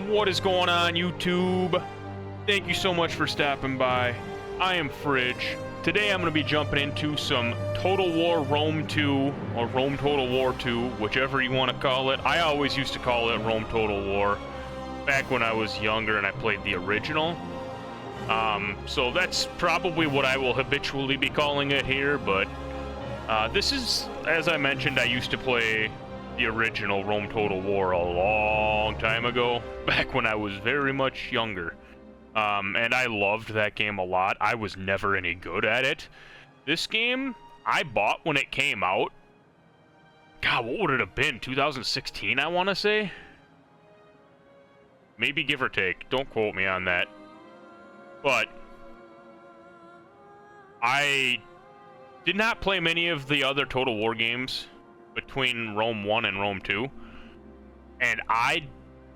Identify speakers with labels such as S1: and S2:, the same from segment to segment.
S1: What is going on, YouTube? Thank you so much for stopping by. I am Fridge. Today I'm going to be jumping into some Total War Rome 2, or Rome Total War 2, whichever you want to call it. I always used to call it Rome Total War, back when I was younger and I played the original. So that's probably what I will habitually be calling it here, but this is, as I mentioned, I used to play the original Rome Total War a long time ago, back when I was very much younger. And I loved that game a lot. I was never any good at it. This game, I bought when it came out. God, what would it have been? 2016, I want to say? Maybe give or take. Don't quote me on that. But I did not play many of the other Total War games between Rome 1 and Rome 2. And I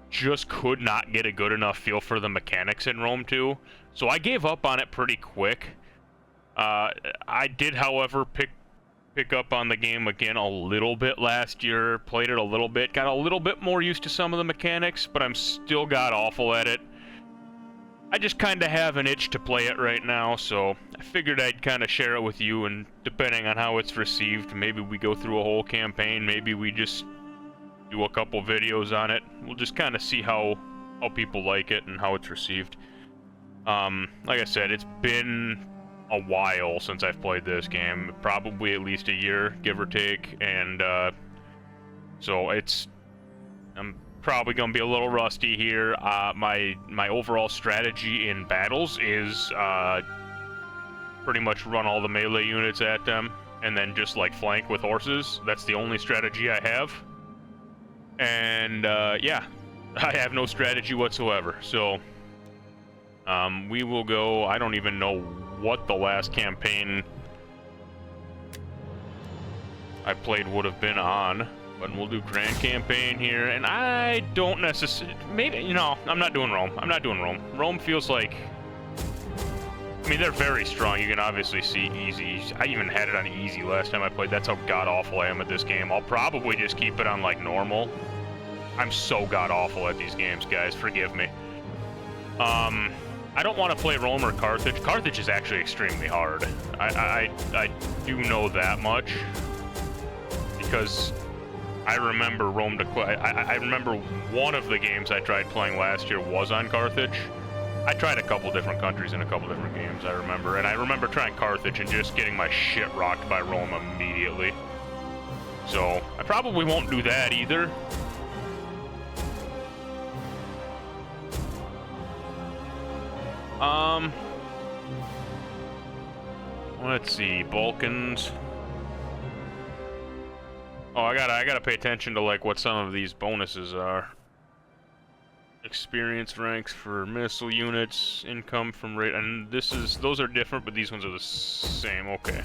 S1: just could not get a good enough feel for the mechanics in Rome 2, so I gave up on it pretty quick. I did, however, pick up on the game again a little bit last year, played it a little bit, got a little bit more used to some of the mechanics, but I'm still god-awful at it. I just kind of have an itch to play it right now, so I figured I'd kind of share it with you, and depending on how it's received, maybe we go through a whole campaign, maybe we just do a couple videos on it. We'll just kind of see how people like it and how it's received. Like I said, it's been a while since I've played this game, probably at least a year, give or take, and so I'm probably gonna be a little rusty here. My overall strategy in battles is pretty much run all the melee units at them and then just like flank with horses. That's the only strategy I have. And, yeah, I have no strategy whatsoever, so, we will go. I don't even know what the last campaign I played would have been on, but we'll do Grand Campaign here, and I don't necessarily, maybe, you know, I'm not doing Rome. I'm not doing Rome. Rome feels like, I mean, they're very strong. You can obviously see easy. I even had it on easy last time I played. That's how god-awful I am at this game. I'll probably just keep it on, like, normal. I'm so god-awful at these games, guys. Forgive me. I don't want to play Rome or Carthage. Carthage is actually extremely hard. I do know that much. Because I remember Rome to... I remember one of the games I tried playing last year was on Carthage. I tried a couple different countries in a couple different games, I remember. And I remember trying Carthage and just getting my shit rocked by Rome immediately. So, I probably won't do that either. Let's see, Balkans. Oh, I gotta pay attention to, like, what some of these bonuses are. Experience ranks for missile units, income from rate, and those are different, but these ones are the same. Okay.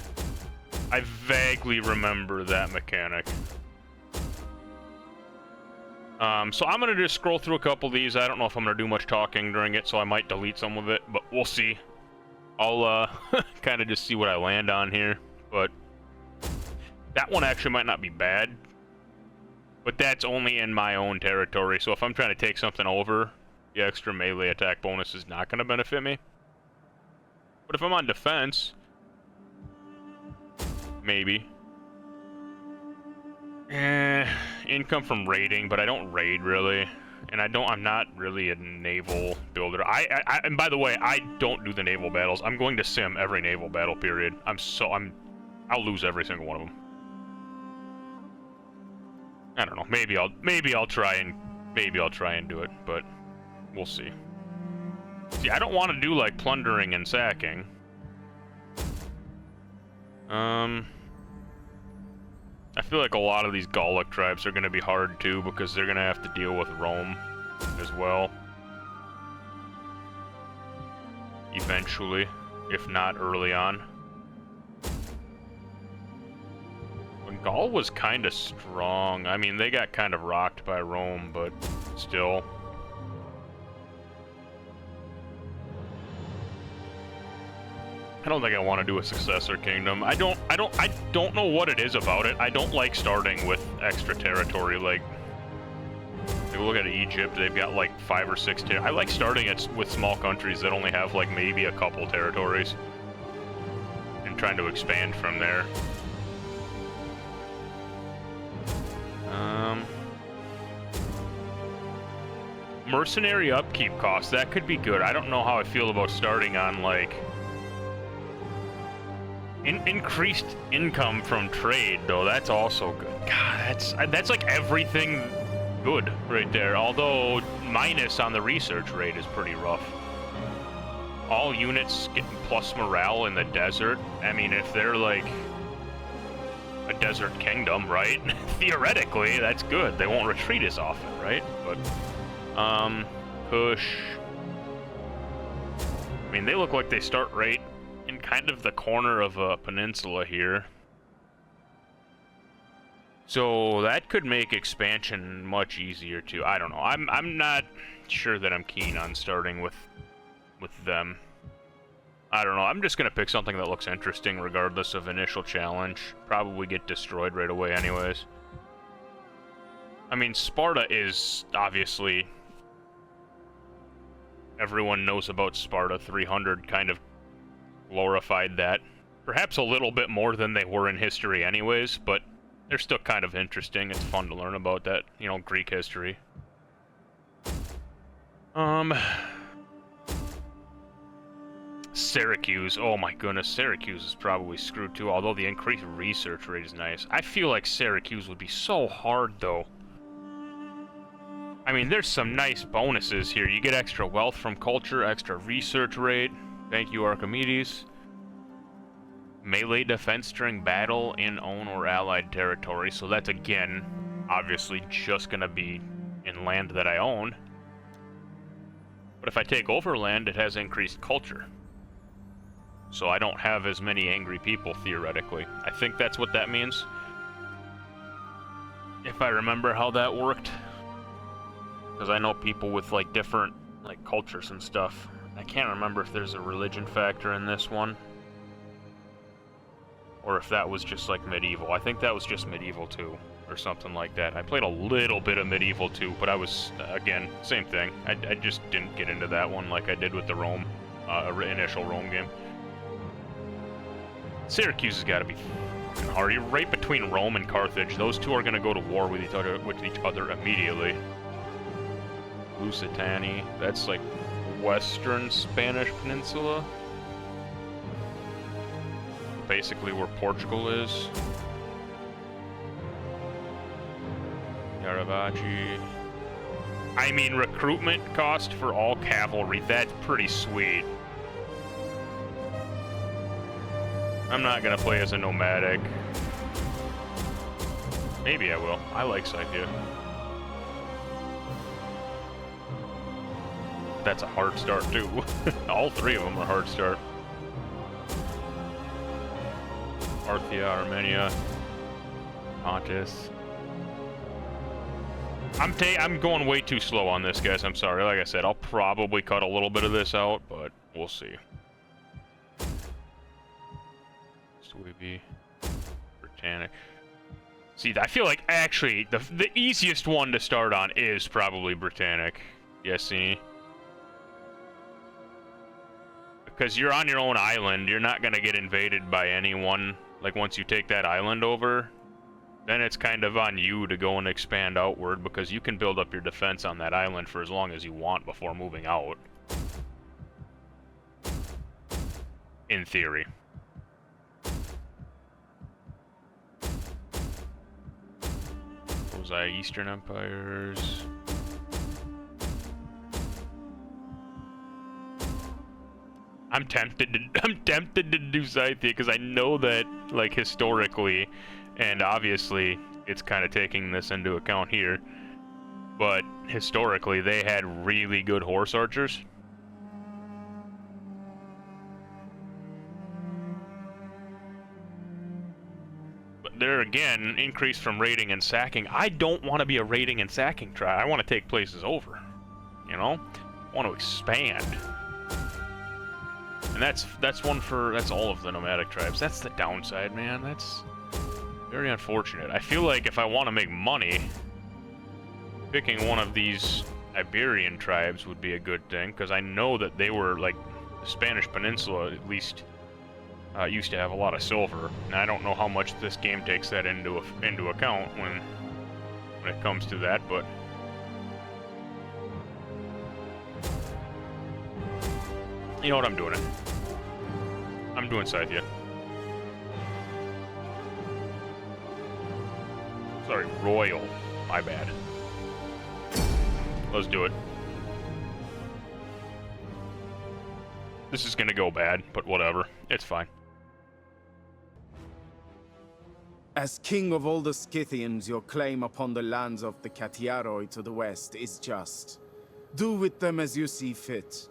S1: I vaguely remember that mechanic. So I'm gonna just scroll through a couple of these. I don't know if I'm gonna do much talking during it, so I might delete some of it, but we'll see. I'll, kind of just see what I land on here, but that one actually might not be bad. But that's only in my own territory, so if I'm trying to take something over, the extra melee attack bonus is not going to benefit me. But if I'm on defense, maybe. Income from raiding, but I don't raid really. And I'm not really a naval builder. And by the way, I don't do the naval battles. I'm going to sim every naval battle period. I'll lose every single one of them. I don't know. Maybe I'll try and do it, but we'll see. See, I don't want to do like plundering and sacking. I feel like a lot of these Gallic tribes are going to be hard too, because they're going to have to deal with Rome as well. Eventually, if not early on. Gaul was kind of strong. I mean, they got kind of rocked by Rome, but still. I don't think I want to do a successor kingdom. I don't know what it is about it. I don't like starting with extra territory. Like, If you look at Egypt, they've got like 5 or 6 I like starting with small countries that only have like maybe a couple territories and trying to expand from there. Mercenary upkeep costs, that could be good. I don't know how I feel about starting on like increased income from trade though. That's also good. God, that's like everything good right there. Although minus on the research rate is pretty rough. All units getting plus morale in the desert. I mean, if they're like a desert kingdom, right? Theoretically, that's good. They won't retreat as often, right? But push. I mean, they look like they start right in kind of the corner of a peninsula here. So that could make expansion much easier too. I don't know. I'm not sure that I'm keen on starting with them. I don't know. I'm just gonna pick something that looks interesting regardless of initial challenge. Probably get destroyed right away anyways. I mean, Sparta is obviously... Everyone knows about Sparta. 300 kind of glorified that. Perhaps a little bit more than they were in history anyways, but they're still kind of interesting. It's fun to learn about that, you know, Greek history. Syracuse. Oh my goodness, Syracuse is probably screwed too, although the increased research rate is nice. I feel like Syracuse would be so hard though. I mean, there's some nice bonuses here. You get extra wealth from culture, extra research rate. Thank you, Archimedes. Melee defense during battle in own or allied territory. So that's, again, obviously just going to be in land that I own. But if I take over land, it has increased culture. So I don't have as many angry people, theoretically. I think that's what that means. If I remember how that worked. Because I know people with, like, different, like, cultures and stuff. I can't remember if there's a religion factor in this one. Or if that was just, like, medieval. I think that was just medieval, too. Or something like that. I played a little bit of medieval, too. But I was, again, same thing. I just didn't get into that one like I did with the Rome, initial Rome game. Syracuse has got to be fucking hard. You're right between Rome and Carthage. Those two are going to go to war with each other immediately. Lusitania, that's like western Spanish peninsula. Basically where Portugal is. Yaravachi. I mean, recruitment cost for all cavalry, that's pretty sweet. I'm not gonna play as a nomadic. Maybe I will. I like Scythia. That's a hard start too. All three of them are hard start. Parthia, Armenia, Pontus. I'm going way too slow on this, guys. I'm sorry. Like I said, I'll probably cut a little bit of this out, but we'll see. Suebi, Britannic. See, I feel like actually the easiest one to start on is probably Britannic. Yes, see. Because you're on your own island, you're not going to get invaded by anyone. Like, once you take that island over, then it's kind of on you to go and expand outward, because you can build up your defense on that island for as long as you want before moving out. In theory. Those are Eastern Empires. I'm tempted to do Scythia because I know that, like, historically, and obviously it's kind of taking this into account here, but historically they had really good horse archers. But there again, increase from raiding and sacking. I don't want to be a raiding and sacking tribe. I want to take places over, you know? I want to expand. And that's all of the nomadic tribes. That's the downside, man. That's very unfortunate. I feel like if I want to make money, picking one of these Iberian tribes would be a good thing, because I know that they were, like, the Spanish Peninsula, at least, used to have a lot of silver, and I don't know how much this game takes that into account when it comes to that, but you know what, I'm doing it. I'm doing Scythia. Sorry, Royal. My bad. Let's do it. This is gonna go bad, but whatever. It's fine.
S2: As king of all the Scythians, your claim upon the lands of the Catiaroi to the west is just. Do with them as you see fit.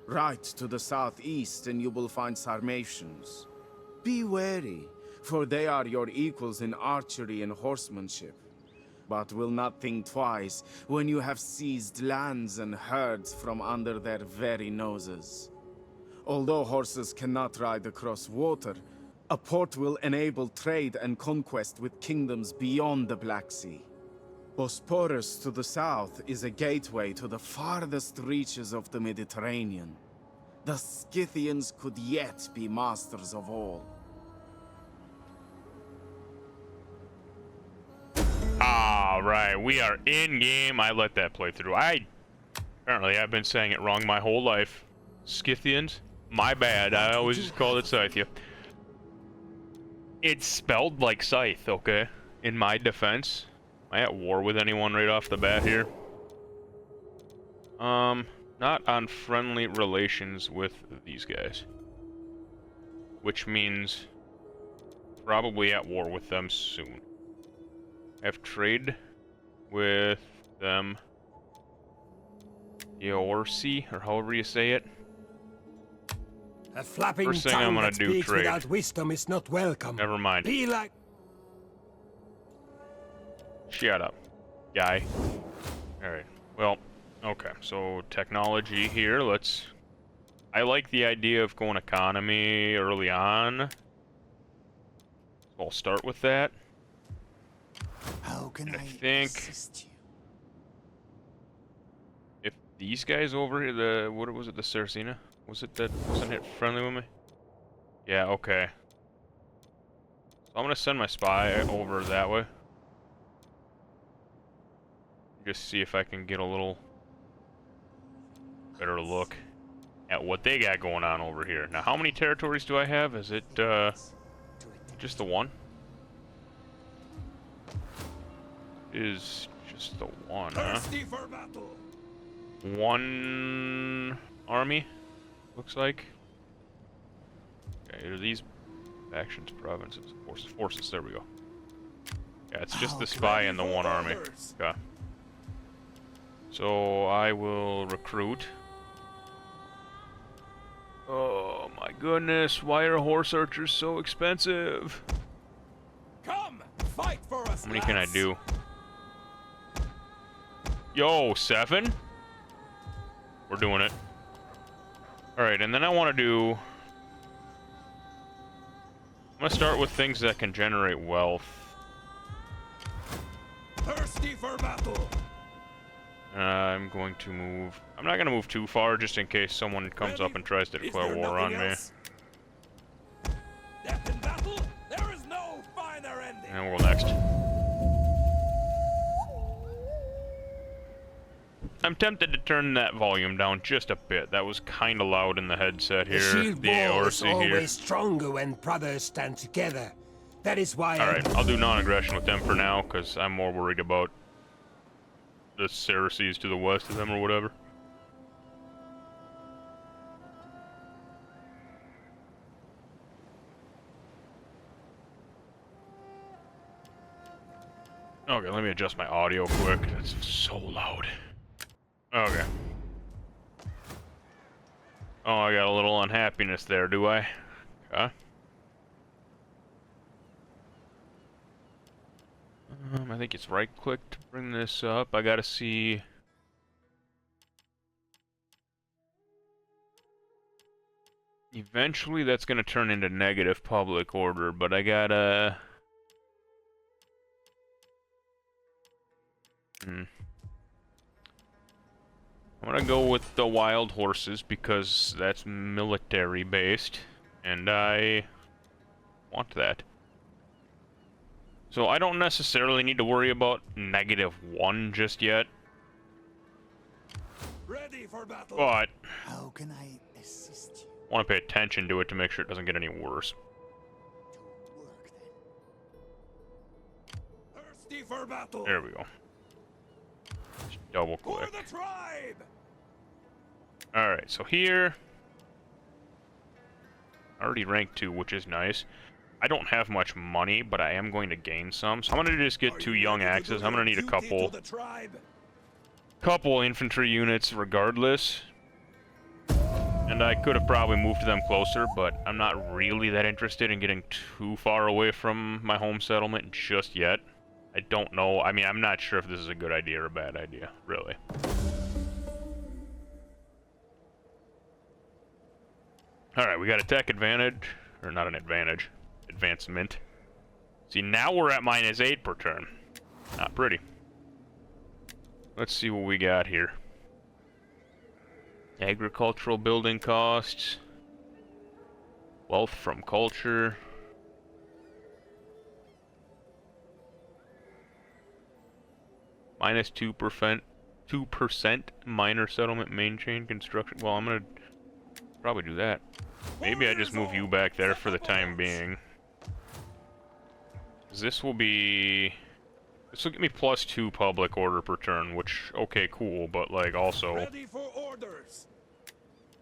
S2: Right to the southeast and you will find Sarmatians. Be wary, for they are your equals in archery and horsemanship. But will not think twice when you have seized lands and herds from under their very noses. Although horses cannot ride across water, a port will enable trade and conquest with kingdoms beyond the Black Sea. Bosporus to the south is a gateway to the farthest reaches of the Mediterranean. The Scythians could yet be masters of all.
S1: Alright, we are in game. I let that play through. Apparently I've been saying it wrong my whole life. Scythians? My bad. I always just called it Scythia. It's spelled like Scythe, okay? In my defense. Am I at war with anyone right off the bat here? Not on friendly relations with these guys. Which means probably at war with them soon. I have trade with them. Eorsi, or however you say it.
S3: A flapping
S1: First thing I'm gonna do,
S3: speaks
S1: trade.
S3: without wisdom is not welcome.
S1: Never mind.
S3: Be like...
S1: Shut up, guy. Alright, well, okay, so technology here, I like the idea of going economy early on. So I'll start with that.
S2: How can
S1: I think
S2: assist you?
S1: If these guys over here, what was it, the Saracina? Was it that wasn't it friendly with me? Yeah, okay. So I'm gonna send my spy over that way. Just see if I can get a little better look at what they got going on over here. Now, how many territories do I have? Is it, just the one? Is just the one, huh?
S3: for battle.
S1: One army, looks like. Okay, are these factions, provinces, forces? There we go. Yeah, it's just the spy and the one army. Okay. So I will recruit. Oh my goodness, why are horse archers so expensive?
S3: Come, fight for us.
S1: How many can I do? Yo, 7? We're doing it. Alright, and then I want to do... I'm going to start with things that can generate wealth.
S3: Thirsty for battle.
S1: I'm going to move... I'm not going to move too far, just in case someone comes up and tries to declare war on me.
S3: Death in battle, there is no finer ending.
S1: And we'll go next. I'm tempted to turn that volume down just a bit. That was kind of loud in the headset here.
S3: The shield
S1: The
S3: wall is
S1: AORC
S3: always
S1: here.
S3: stronger when brothers stand together. That is why
S1: Alright, I'll do non-aggression with them for now, because I'm more worried about the Saracens to the west of them or whatever. Okay, let me adjust my audio quick. It's so loud. Okay. Oh, I got a little unhappiness there, do I? Okay. I think it's right-click to bring this up. I gotta see... Eventually that's gonna turn into negative public order, but I gotta... I'm gonna go with the wild horses because that's military based, and I want that. So I don't necessarily need to worry about -1 just yet,
S3: Ready for battle.
S1: but
S4: How can I assist you?
S1: I want to pay attention to it to make sure it doesn't get any worse.
S4: To work then.
S3: Thirsty for battle.
S1: There we go. Just double
S3: For
S1: click.
S3: the tribe.
S1: Alright, so here... already ranked 2, which is nice. I don't have much money, but I am going to gain some. So I'm going to just get 2 young axes. I'm going to need a couple infantry units regardless. And I could have probably moved them closer, but I'm not really that interested in getting too far away from my home settlement just yet. I don't know. I mean, I'm not sure if this is a good idea or a bad idea, really. Alright, we got attack advantage. Or not an advantage. Advancement. See, now we're at -8 per turn. Not pretty. Let's see what we got here. Agricultural building costs. Wealth from culture. -2%. 2% minor settlement main chain construction. Well, I'm gonna probably do that. Maybe I just move you back there for the time being. This will be... this will give me +2 public order per turn, which, okay, cool, but, like, also...
S3: Ready for orders.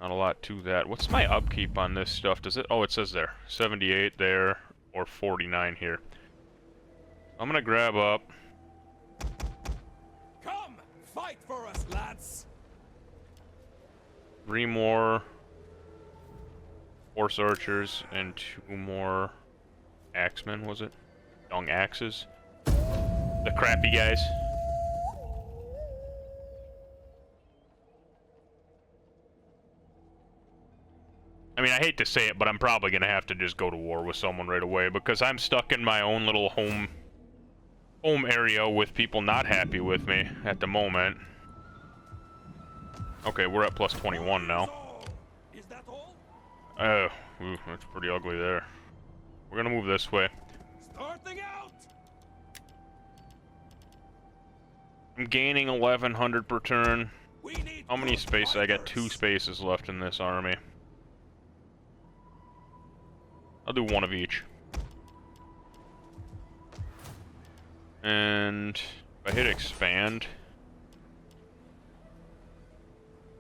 S1: not a lot to that. What's my upkeep on this stuff? Does it... oh, it says there. 78 there, or 49 here. I'm gonna grab up...
S3: Come, fight for us, lads.
S1: 3 more... horse archers, and 2 more... axemen, was it? Young axes. The crappy guys. I mean, I hate to say it, but I'm probably gonna have to just go to war with someone right away, because I'm stuck in my own little home area with people not happy with me at the moment. Okay, we're at +21 now.
S3: Is that all?
S1: Oh, ooh, that's pretty ugly there. We're gonna move this way.
S3: Starting out.
S1: I'm gaining 1100 per turn.
S3: We need
S1: How many
S3: good
S1: spaces? I got
S3: fighters.
S1: 2 spaces left in this army. I'll do 1 of each. And if I hit expand,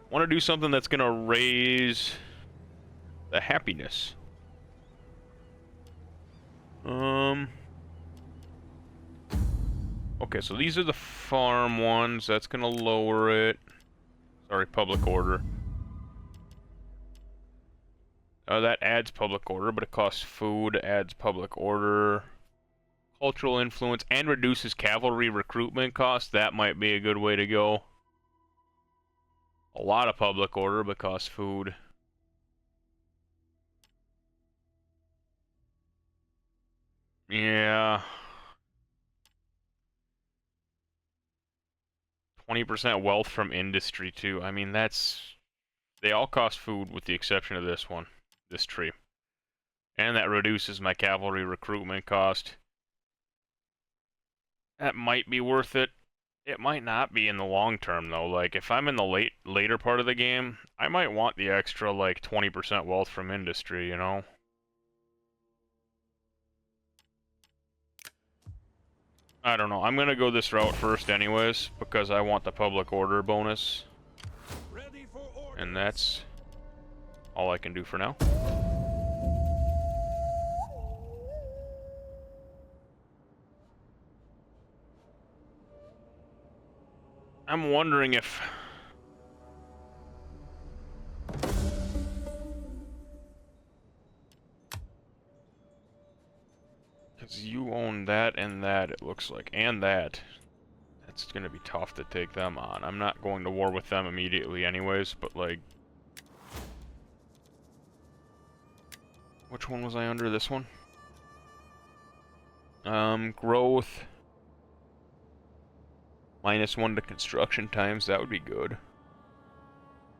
S1: I want to do something that's gonna raise the happiness. Okay, so these are the farm ones. That's gonna lower it. Sorry, public order. That adds public order, but it costs food, adds public order. Cultural influence, and reduces cavalry recruitment costs. That might be a good way to go. A lot of public order, but costs food. Yeah. 20% wealth from industry, too. I mean, that's... they all cost food with the exception of this one. This tree. And that reduces my cavalry recruitment cost. That might be worth it. It might not be in the long term, though. Like, if I'm in the later part of the game, I might want the extra, like, 20% wealth from industry, you know? I don't know. I'm gonna go this route first anyways, because I want the public order bonus.
S3: Ready for orders.
S1: And that's all I can do for now. I'm wondering if... because you own that and that, it looks like. And that. That's gonna be tough to take them on. I'm not going to war with them immediately anyways, but like... which one was I under? This one? Growth. -1 to construction times, that would be good.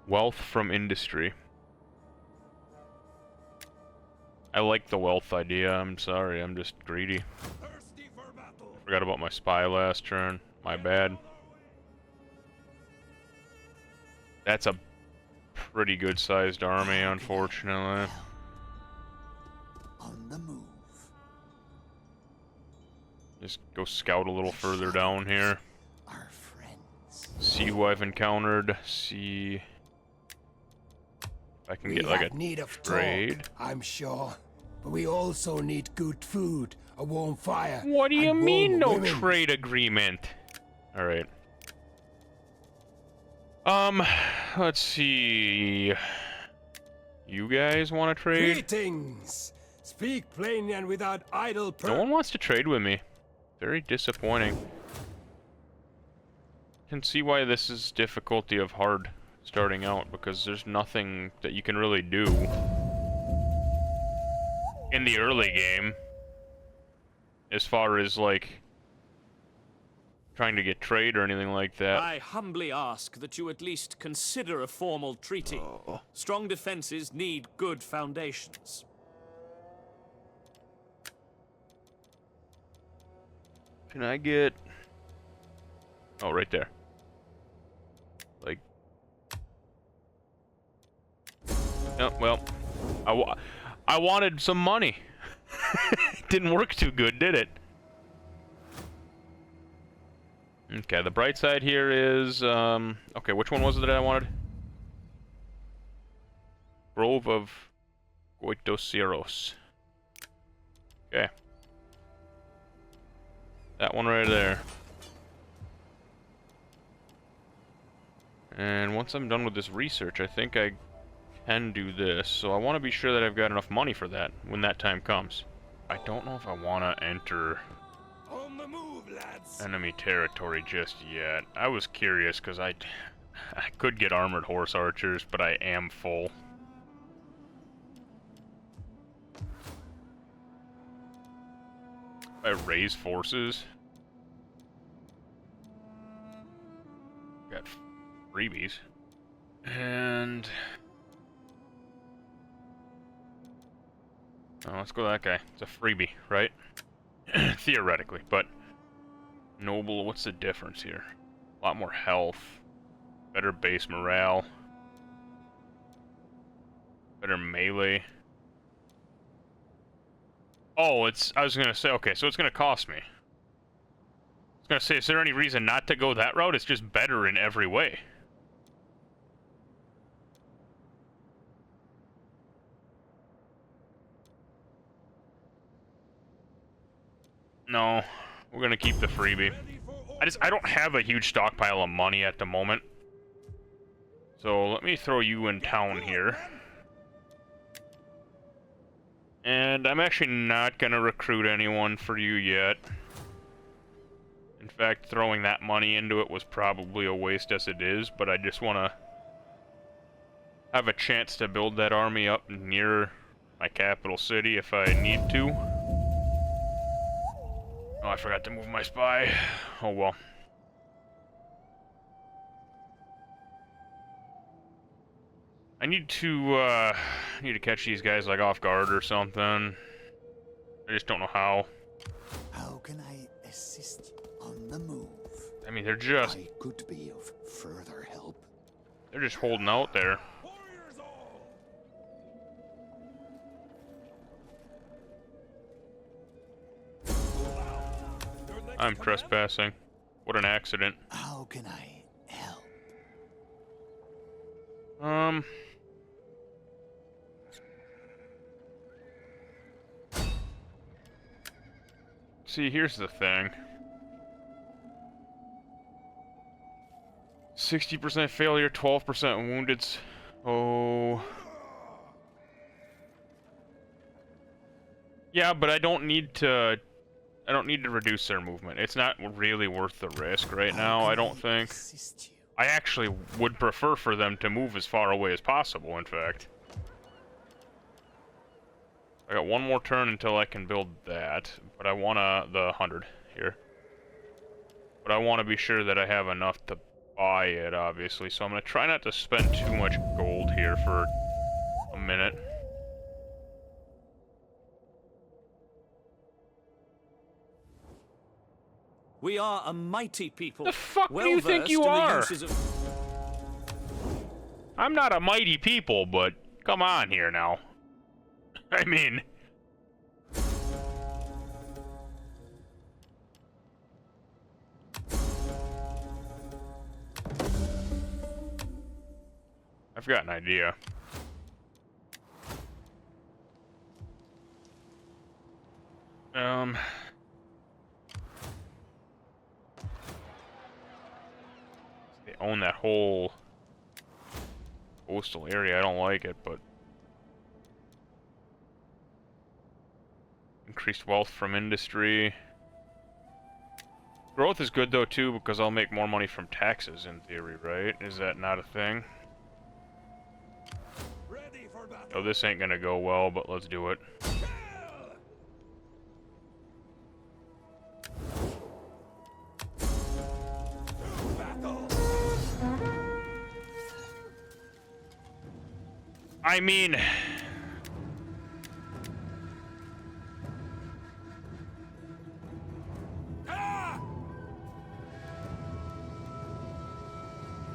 S1: Wealth from industry. I like the wealth idea. I'm sorry, I'm just greedy. Forgot about my spy last turn. My bad. That's a pretty good sized army, unfortunately.
S4: On the move.
S1: Just go scout a little further down here.
S4: Our friends.
S1: See who I've encountered. See if I can get like a
S3: need of
S1: trade.
S3: talk, I'm sure. But we also need good food, a warm fire.
S1: What do you
S3: and
S1: mean
S3: warm
S1: no
S3: women.
S1: trade agreement? Alright. Let's see. You guys want to trade?
S3: Greetings! Speak plainly and without idle
S1: No one wants to trade with me. Very disappointing. Can see why this is difficulty of hard starting out, because there's nothing that you can really do in the early game as far as like trying to get trade or anything like that.
S5: I humbly ask that you at least consider a formal treaty. Strong defenses need good foundations.
S1: Can I get... Oh, right there. Like... Oh, well. I wanted some money. Didn't work too good, did it? Okay, the bright side here is... Okay, which one was it that I wanted? Grove of Goitosiros. Okay. That one right there. And once I'm done with this research, I think I can do this. So I want to be sure that I've got enough money for that when that time comes. I don't know if I want to enter
S3: On the move, lads!
S1: enemy territory just yet. I was curious because I could get armored horse archers, but I am full. I raise forces. Got freebies. And... Oh, let's go that guy. It's a freebie, right? Theoretically, but... Noble, what's the difference here? A lot more health. Better base morale. Better melee. Oh, I was gonna say, okay, so it's gonna cost me. I was gonna say, is there any reason not to go that route? It's just better in every way. No, we're gonna keep the freebie. I don't have a huge stockpile of money at the moment. So let me throw you in town here. And I'm actually not gonna recruit anyone for you yet. In fact, throwing that money into it was probably a waste as it is, but I just wanna have a chance to build that army up near my capital city if I need to. Oh, I forgot to move my spy. Oh well. I need to catch these guys like off guard or something. I just don't know how.
S4: How can I assist you on the move?
S1: I mean, they're just
S4: I could be of further help.
S1: they're just holding out there. I'm trespassing. What an accident.
S4: How can I help?
S1: See, here's the thing. 60% failure, 12% wounded. Oh. Yeah, but I don't need to reduce their movement. It's not really worth the risk right now, I don't think.
S4: Assist you?
S1: I actually would prefer for them to move as far away as possible, in fact. I got one more turn until I can build that, but I want the 100 here. But I want to be sure that I have enough to buy it, obviously, so I'm gonna try not to spend too much gold here for a minute.
S5: We are a mighty people.
S1: The fuck do you think you are? I'm not a mighty people, but come on here now. I mean... I've got an idea. They own that whole coastal area. I don't like it, but increased wealth from industry. Growth is good though too, because I'll make more money from taxes in theory, right? Is that not a thing? Oh, this ain't gonna go well, but let's do it. I mean...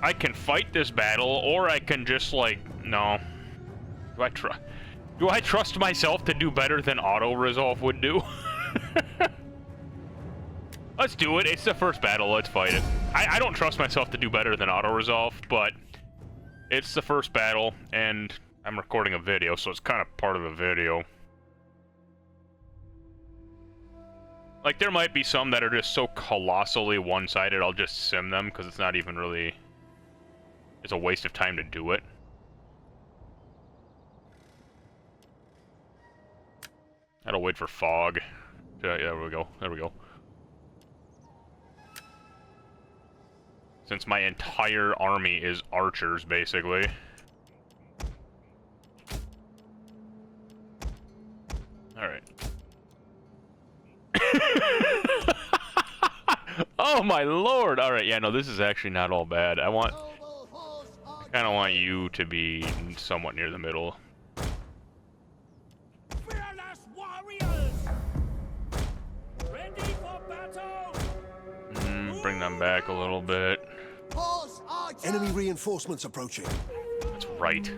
S1: I can fight this battle, or I can just, like, no. Do I trust myself to do better than auto-resolve would do? Let's do it. It's the first battle. Let's fight it. I don't trust myself to do better than auto-resolve, but it's the first battle, and I'm recording a video, so it's kind of part of the video. Like, there might be some that are just so colossally one-sided, I'll just sim them, because it's not even really... It's a waste of time to do it. I gotta wait for fog. Yeah, there we go. There we go. Since my entire army is archers, basically. Alright. Oh my lord! Alright, yeah, no, this is actually not all bad. I kinda want you to be somewhat near the middle. Bring them back a little bit.
S3: Enemy reinforcements approaching.
S1: That's right.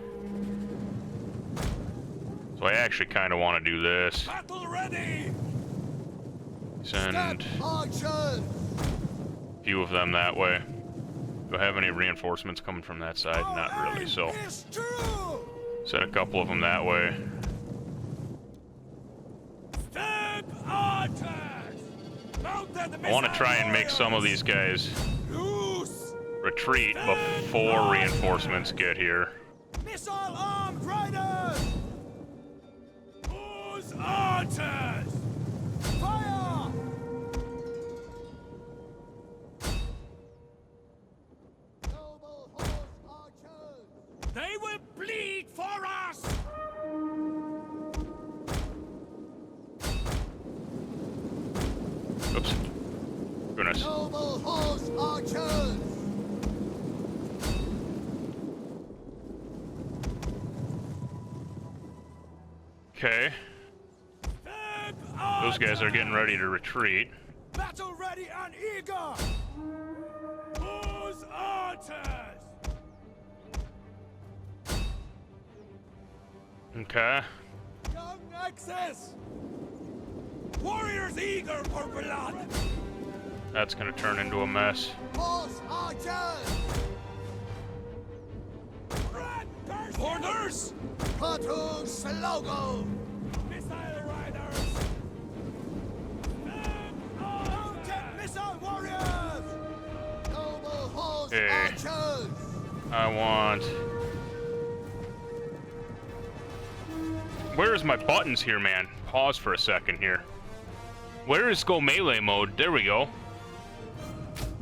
S1: So I actually kind of want to do this.
S3: Battle ready.
S1: Send a few of them that way. Do I have any reinforcements coming from that side? Not really, so send a couple of them that way. I want to try and make some of these guys retreat before reinforcements get here.
S3: Missile armed riders. Whose archers? Fire! Noble horse archers. They will bleed for us.
S1: Oops. Goodness.
S3: Noble horse archers.
S1: Okay. Those guys are getting ready to retreat.
S3: Battle ready and eager. Whose archers?
S1: Okay.
S3: Young Nexus. Warriors eager for blood.
S1: That's gonna turn into a mess.
S3: Horse archers. Orders. Platoon Slogo. Missile riders. Mountain missile warriors. Noble horse archers.
S1: I want... Where's my buttons here, man? Pause for a second here. Where is go melee mode? There we go.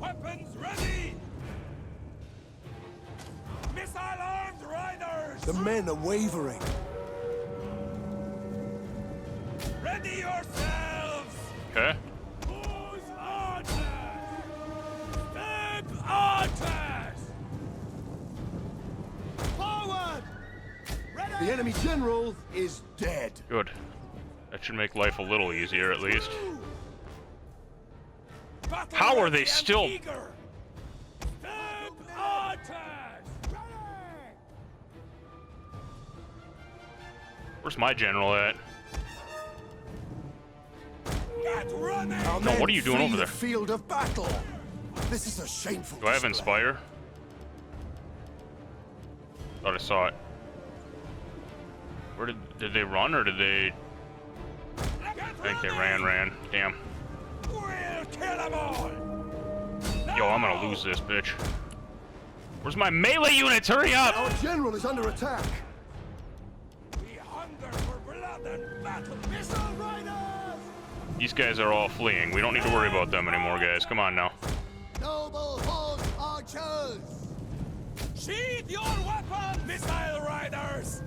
S3: Weapons ready. Missile armed riders. The men are wavering. Ready yourselves.
S1: Okay.
S3: Whose archers? Step archers.
S4: Forward! Ready!
S3: The enemy general is dead.
S1: Good. That should make life a little easier, at least. How are they still... Where's my general at?
S3: Our
S1: No, what
S3: men
S1: are you doing
S3: flee
S1: over there?
S3: the field of battle. This is a shameful
S1: Do I have
S3: display.
S1: Inspire? Thought I saw it. Where did they run, or did they... I think they ran. Damn.
S4: We'll kill them all!
S1: Yo, I'm gonna lose this, bitch. Where's my melee units? Hurry up!
S3: Our general is under attack.
S4: We hunger for blood and battle! Missile riders!
S1: These guys are all fleeing. We don't need to worry about them anymore, guys. Come on now.
S4: Noble horse archers! Sheathe your weapons! Missile riders!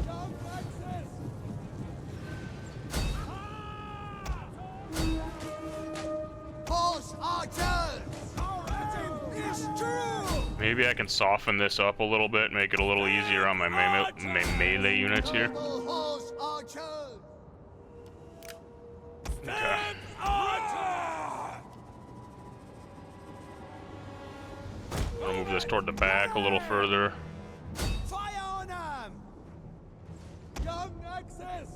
S4: Young Francis! Horse archers! Our aim is true!
S1: Maybe I can soften this up a little bit, make it a little easier on my melee units here.
S4: Noble horse archers!
S1: Okay. I'll move this toward the back a little further.
S4: Fire on them! Young Nexus!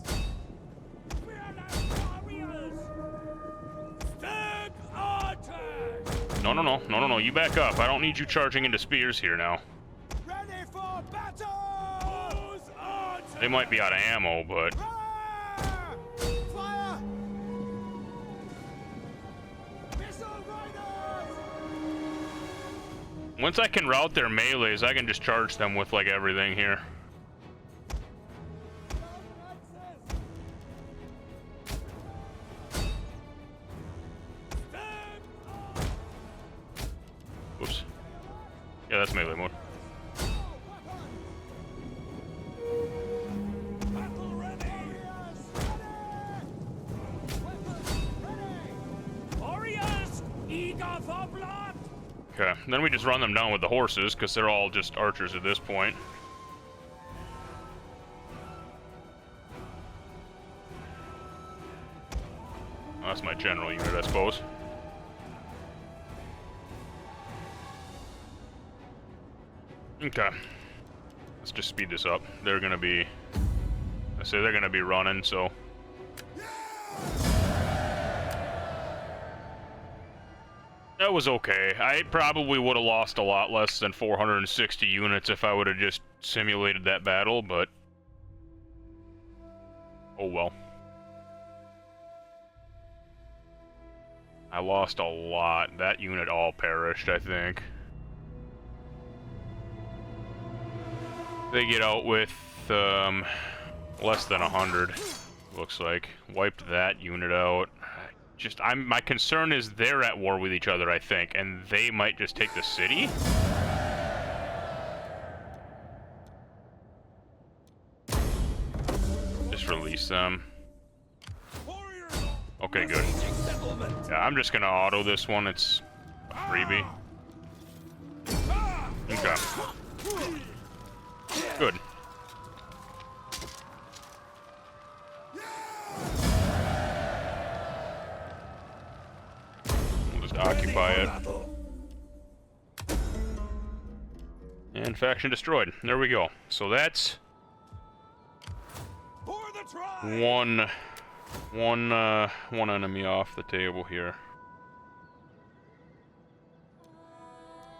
S4: Warriors! Stag archers!
S1: No, you back up. I don't need you charging into spears here now.
S4: Ready for battle!
S1: They might be out of ammo, but...
S4: Fire! Missile riders!
S1: Once I can route their melees, I can just charge them with, like, everything here. Oops. Yeah, that's melee mode.
S4: Battle ready! Warriors, eager for blood!
S1: Okay, then we just run them down with the horses, because they're all just archers at this point. Oh, that's my general unit, I suppose. Okay. Let's just speed this up. They're gonna be... I say they're gonna be running, so... That was okay. I probably would have lost a lot less than 460 units if I would have just simulated that battle, but... Oh well. I lost a lot. That unit all perished, I think. They get out with, less than 100, looks like. Wiped that unit out. My concern is they're at war with each other, I think, and they might just take the city? Just release them. Okay, good. Yeah, I'm just gonna auto this one, it's a freebie. Okay. Good. We'll just occupy it. And faction destroyed. There we go. So that's one enemy off the table here.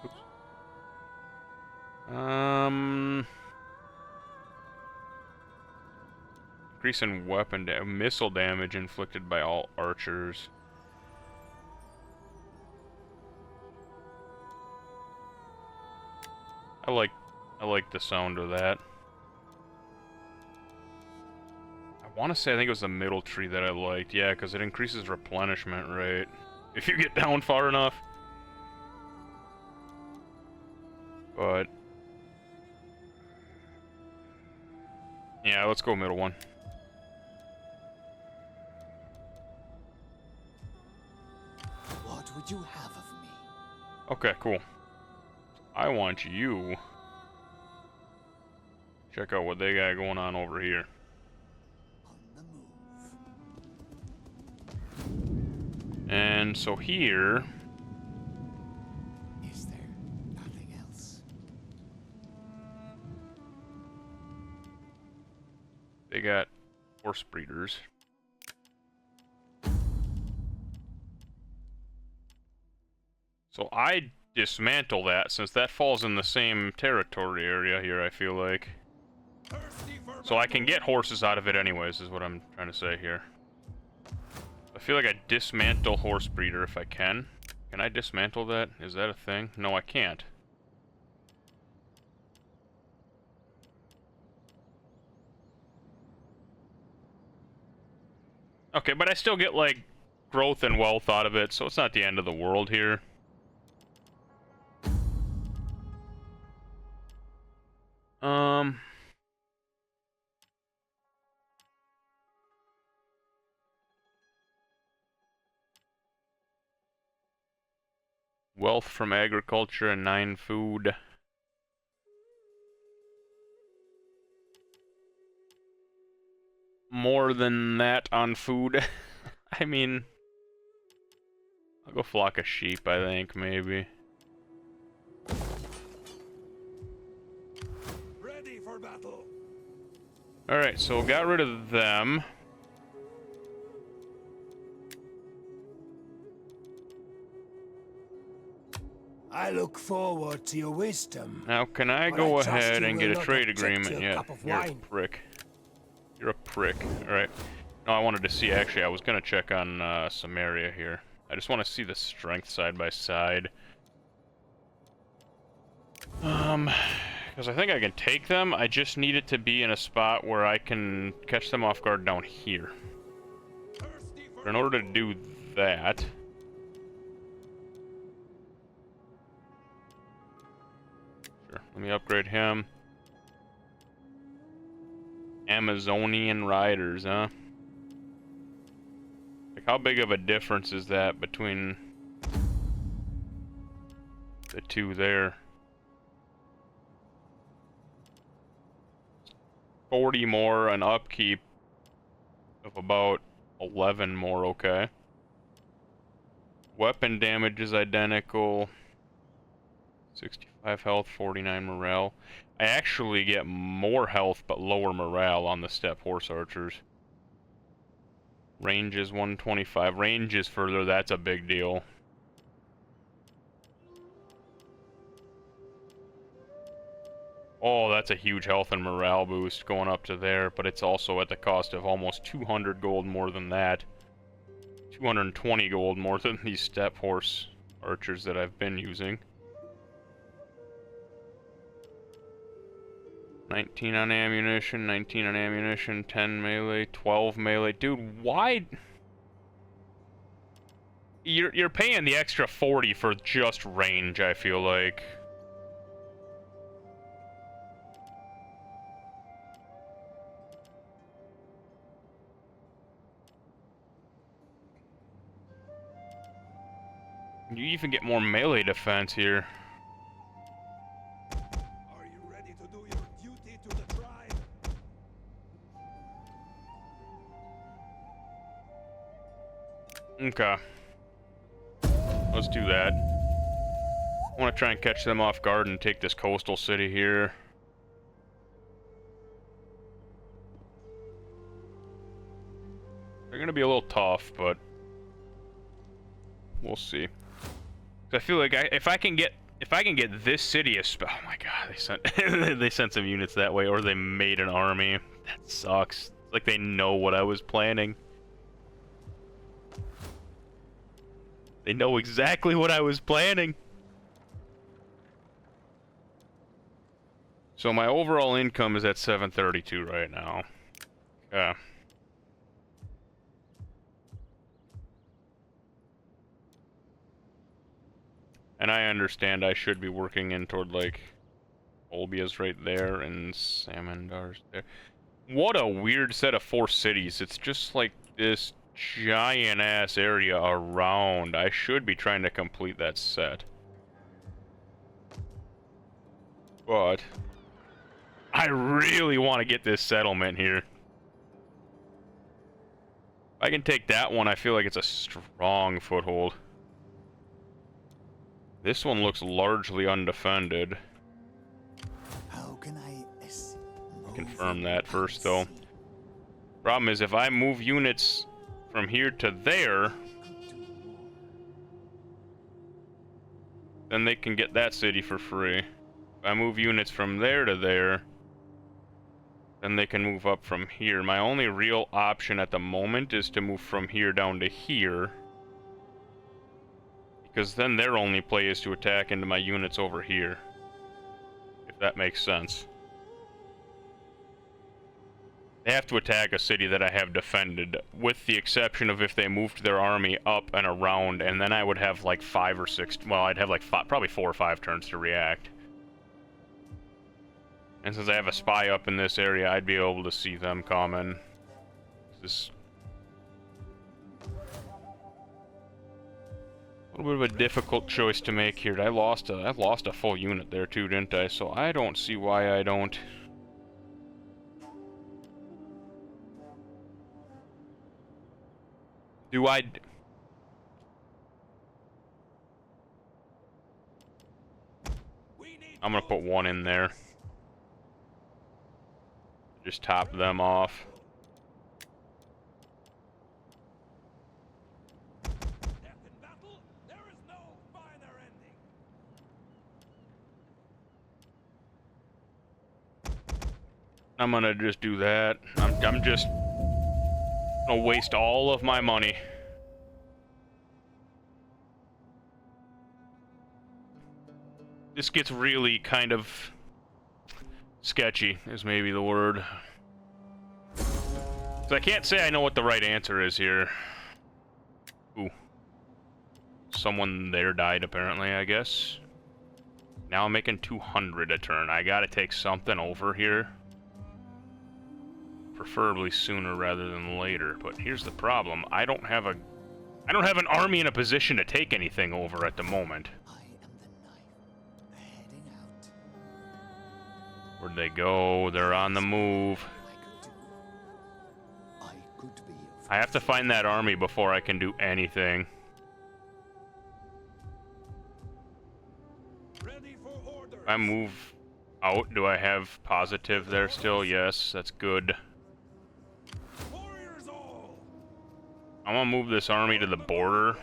S1: Oops. Increase in weapon missile damage inflicted by all archers. I like the sound of that. I want to say I think it was the middle tree that I liked. Yeah, because it increases replenishment rate if you get down far enough. But yeah, let's go middle one.
S4: What would you have of me?
S1: Okay, cool. I want you. Check out what they got going on over here. And so here...
S3: Is there nothing else?
S1: They got horse breeders. So I dismantle that, since that falls in the same territory area here, I feel like. So I can get horses out of it anyways, is what I'm trying to say here. I feel like I dismantle horse breeder if I can. Can I dismantle that? Is that a thing? No, I can't. Okay, but I still get, like, growth and wealth out of it, so it's not the end of the world here. Wealth from agriculture and 9 food. More than that on food. I mean, I'll go flock of sheep, I think, maybe.
S4: Ready for battle.
S1: Alright, so got rid of them.
S3: I look forward to your wisdom.
S1: Now, can I
S3: But
S1: go
S3: I trust
S1: ahead
S3: you
S1: and
S3: will
S1: get a
S3: not
S1: trade
S3: object
S1: agreement
S3: to a
S1: yet?
S3: cup of
S1: You're a
S3: wine.
S1: prick. You're a prick. Alright. No, I wanted to see, actually, I was gonna check on Samaria here. I just want to see the strength side by side. Because I think I can take them, I just need it to be in a spot where I can catch them off guard down here. But in order to do that... Sure, let me upgrade him. Amazonian riders, huh? Like, how big of a difference is that between the two there? 40 more, an upkeep of about 11 more, okay. Weapon damage is identical. 65 health, 49 morale. I actually get more health but lower morale on the steppe horse archers. Range is 125. Range is further, that's a big deal. Oh, that's a huge health and morale boost going up to there, but it's also at the cost of almost 200 gold more than that. 220 gold more than these steppe horse archers that I've been using. 19 on ammunition, 19 on ammunition, 10 melee, 12 melee. Dude, why? You're paying the extra 40 for just range, I feel like. You even get more melee defense here.
S4: Are you ready to do your duty to the tribe?
S1: Okay. Let's do that. I want to try and catch them off guard and take this coastal city here. They're gonna be a little tough, but we'll see. 'Cause I feel like if I can get this city, oh my god, they sent they sent some units that way, or they made an army. That sucks. It's like they know what I was planning. They know exactly what I was planning. So my overall income is at 732 right now. Yeah. And I understand I should be working in toward, like, Olbia's right there and Samandar's there. What a weird set of 4 cities. It's just like this giant-ass area around. I should be trying to complete that set. But I really want to get this settlement here. If I can take that one, I feel like it's a strong foothold. This one looks largely undefended.
S3: How can I
S1: Confirm that first, though. Problem is, if I move units from here to there, then they can get that city for free. If I move units from there to there, then they can move up from here. My only real option at the moment is to move from here down to here, because then their only play is to attack into my units over here, if that makes sense. They have to attack a city that I have defended, with the exception of if they moved their army up and around, and then I would have like 5 or 6, well, I'd have like probably 4 or 5 turns to react. And since I have a spy up in this area, I'd be able to see them coming. This is a little bit of a difficult choice to make here. I lost a full unit there too, didn't I? So I don't see why I don't. Do I? I'm gonna put one in there. Just top them off.
S4: Death in battle, there is no finer ending.
S1: I'm gonna just do that. I'm just gonna waste all of my money. This gets really kind of sketchy, is maybe the word. So I can't say I know what the right answer is here. Ooh. Someone there died, apparently, I guess. Now I'm making 200 a turn. I gotta take something over here. Preferably sooner rather than later. But here's the problem. I don't have an army in a position to take anything over at the moment. Where'd they go? They're on the move. I have to find that army before I can do anything.
S4: Ready for orders.
S1: If I move out, do I have positive there still? Yes, that's good.
S4: Warriors all.
S1: I'm gonna move this army to the border.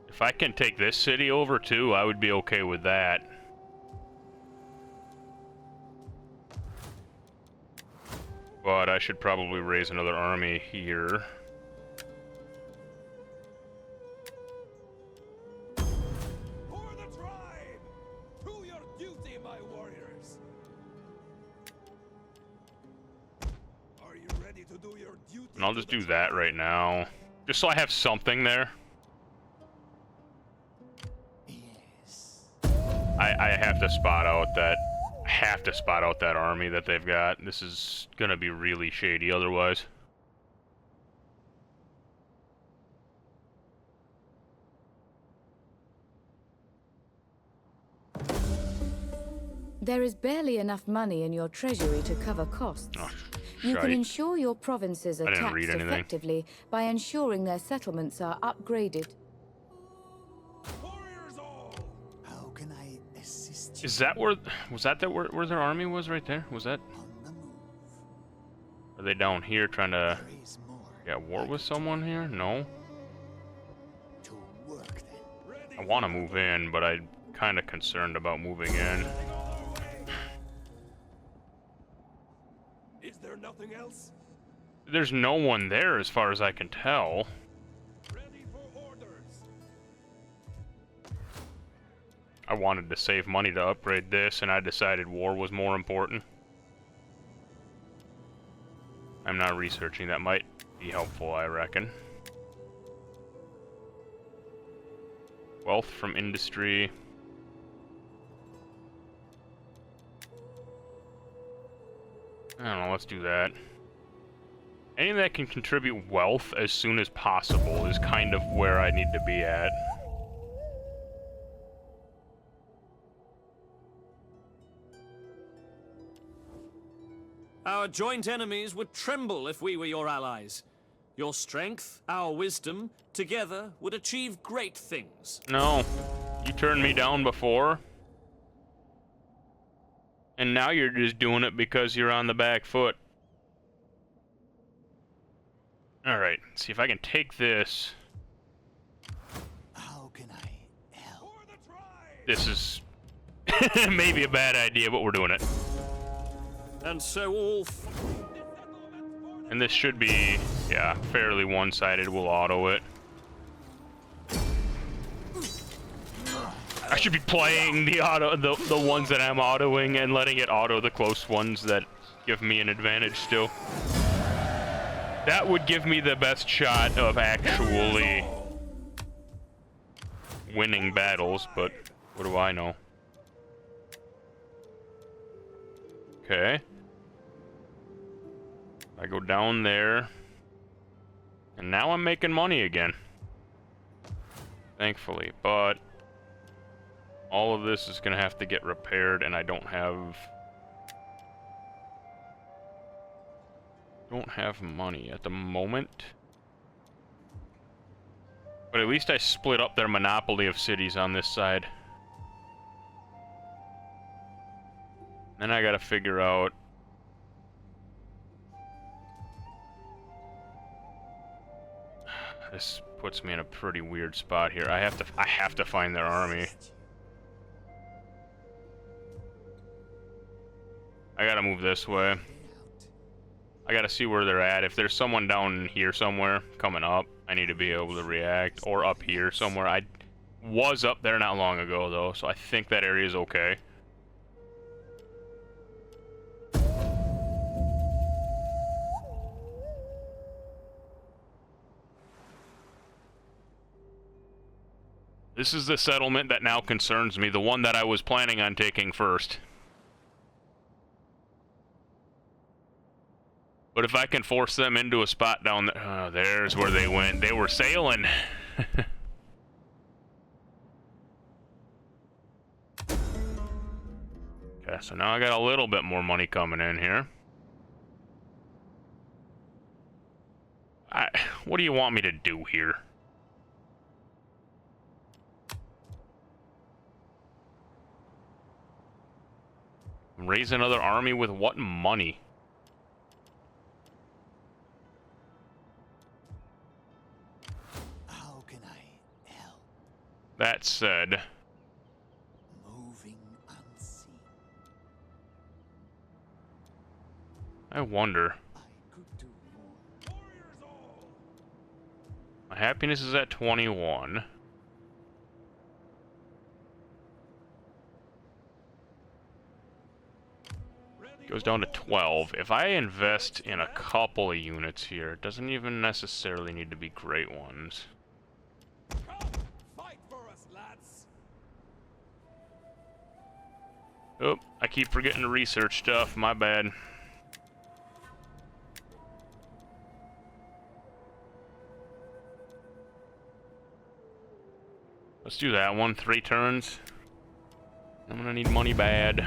S1: If I can take this city over too, I would be okay with that. But I should probably raise another army here.
S4: For the tribe. To your duty, my warriors. Are you ready to do your duty?
S1: And I'll just do that right now. Just so I have something there. I have to spot out that army that they've got. This is gonna be really shady otherwise.
S6: There is barely enough money in your treasury to cover costs.
S1: Oh,
S6: You can
S1: shite.
S6: ensure your provinces are
S1: I didn't
S6: taxed
S1: read anything.
S6: effectively by ensuring their settlements are upgraded.
S4: Warriors all.
S3: How can I assist you
S1: Is that where where their army was right there? Was that?
S3: on the move?
S1: Are they down here trying to
S3: There is more
S1: get war with someone here? No.
S3: to work then.
S4: Ready.
S1: I want to move in, but I'm kind of concerned about moving in.
S4: Is there nothing else?
S1: There's no one there as far as I can tell.
S4: Ready for orders.
S1: I wanted to save money to upgrade this, and I decided war was more important. I'm not researching. That might be helpful, I reckon. Wealth from industry. I don't know, let's do that. Anything that can contribute wealth as soon as possible is kind of where I need to be at.
S5: Our joint enemies would tremble if we were your allies. Your strength, our wisdom, together would achieve great things.
S1: No. You turned me down before. And now you're just doing it because you're on the back foot. Alright, see if I can take this.
S3: How can I help?
S1: This is maybe a bad idea, but we're doing it.
S5: And so all...
S1: And this should be, yeah, fairly one-sided. We'll auto it. I should be playing the ones that I'm autoing and letting it auto the close ones that give me an advantage still. That would give me the best shot of actually winning battles, but what do I know? Okay. I go down there, and now I'm making money again. Thankfully, but all of this is gonna have to get repaired, and I don't have money at the moment. But at least I split up their monopoly of cities on this side. Then I gotta figure out this puts me in a pretty weird spot here. I have to find their army. I gotta move this way. I gotta see where they're at. If there's someone down here somewhere coming up, I need to be able to react. Or up here somewhere. I was up there not long ago though, so I think that area is okay. This is the settlement that now concerns me, the one that I was planning on taking first. But if I can force them into a spot down there... Oh, there's where they went. They were sailing. Okay, so now I got a little bit more money coming in here. What do you want me to do here? Raise another army with what money?
S3: How can I help?
S1: That said,
S3: Moving unseen.
S1: I wonder.
S3: I could do more.
S1: My happiness is at 21. Goes down to 12. If I invest in a couple of units here, it doesn't even necessarily need to be great ones.
S4: Come, fight for us, lads.
S1: Oh, I keep forgetting to research stuff. My bad. Let's do that one. 3 turns. I'm gonna need money bad.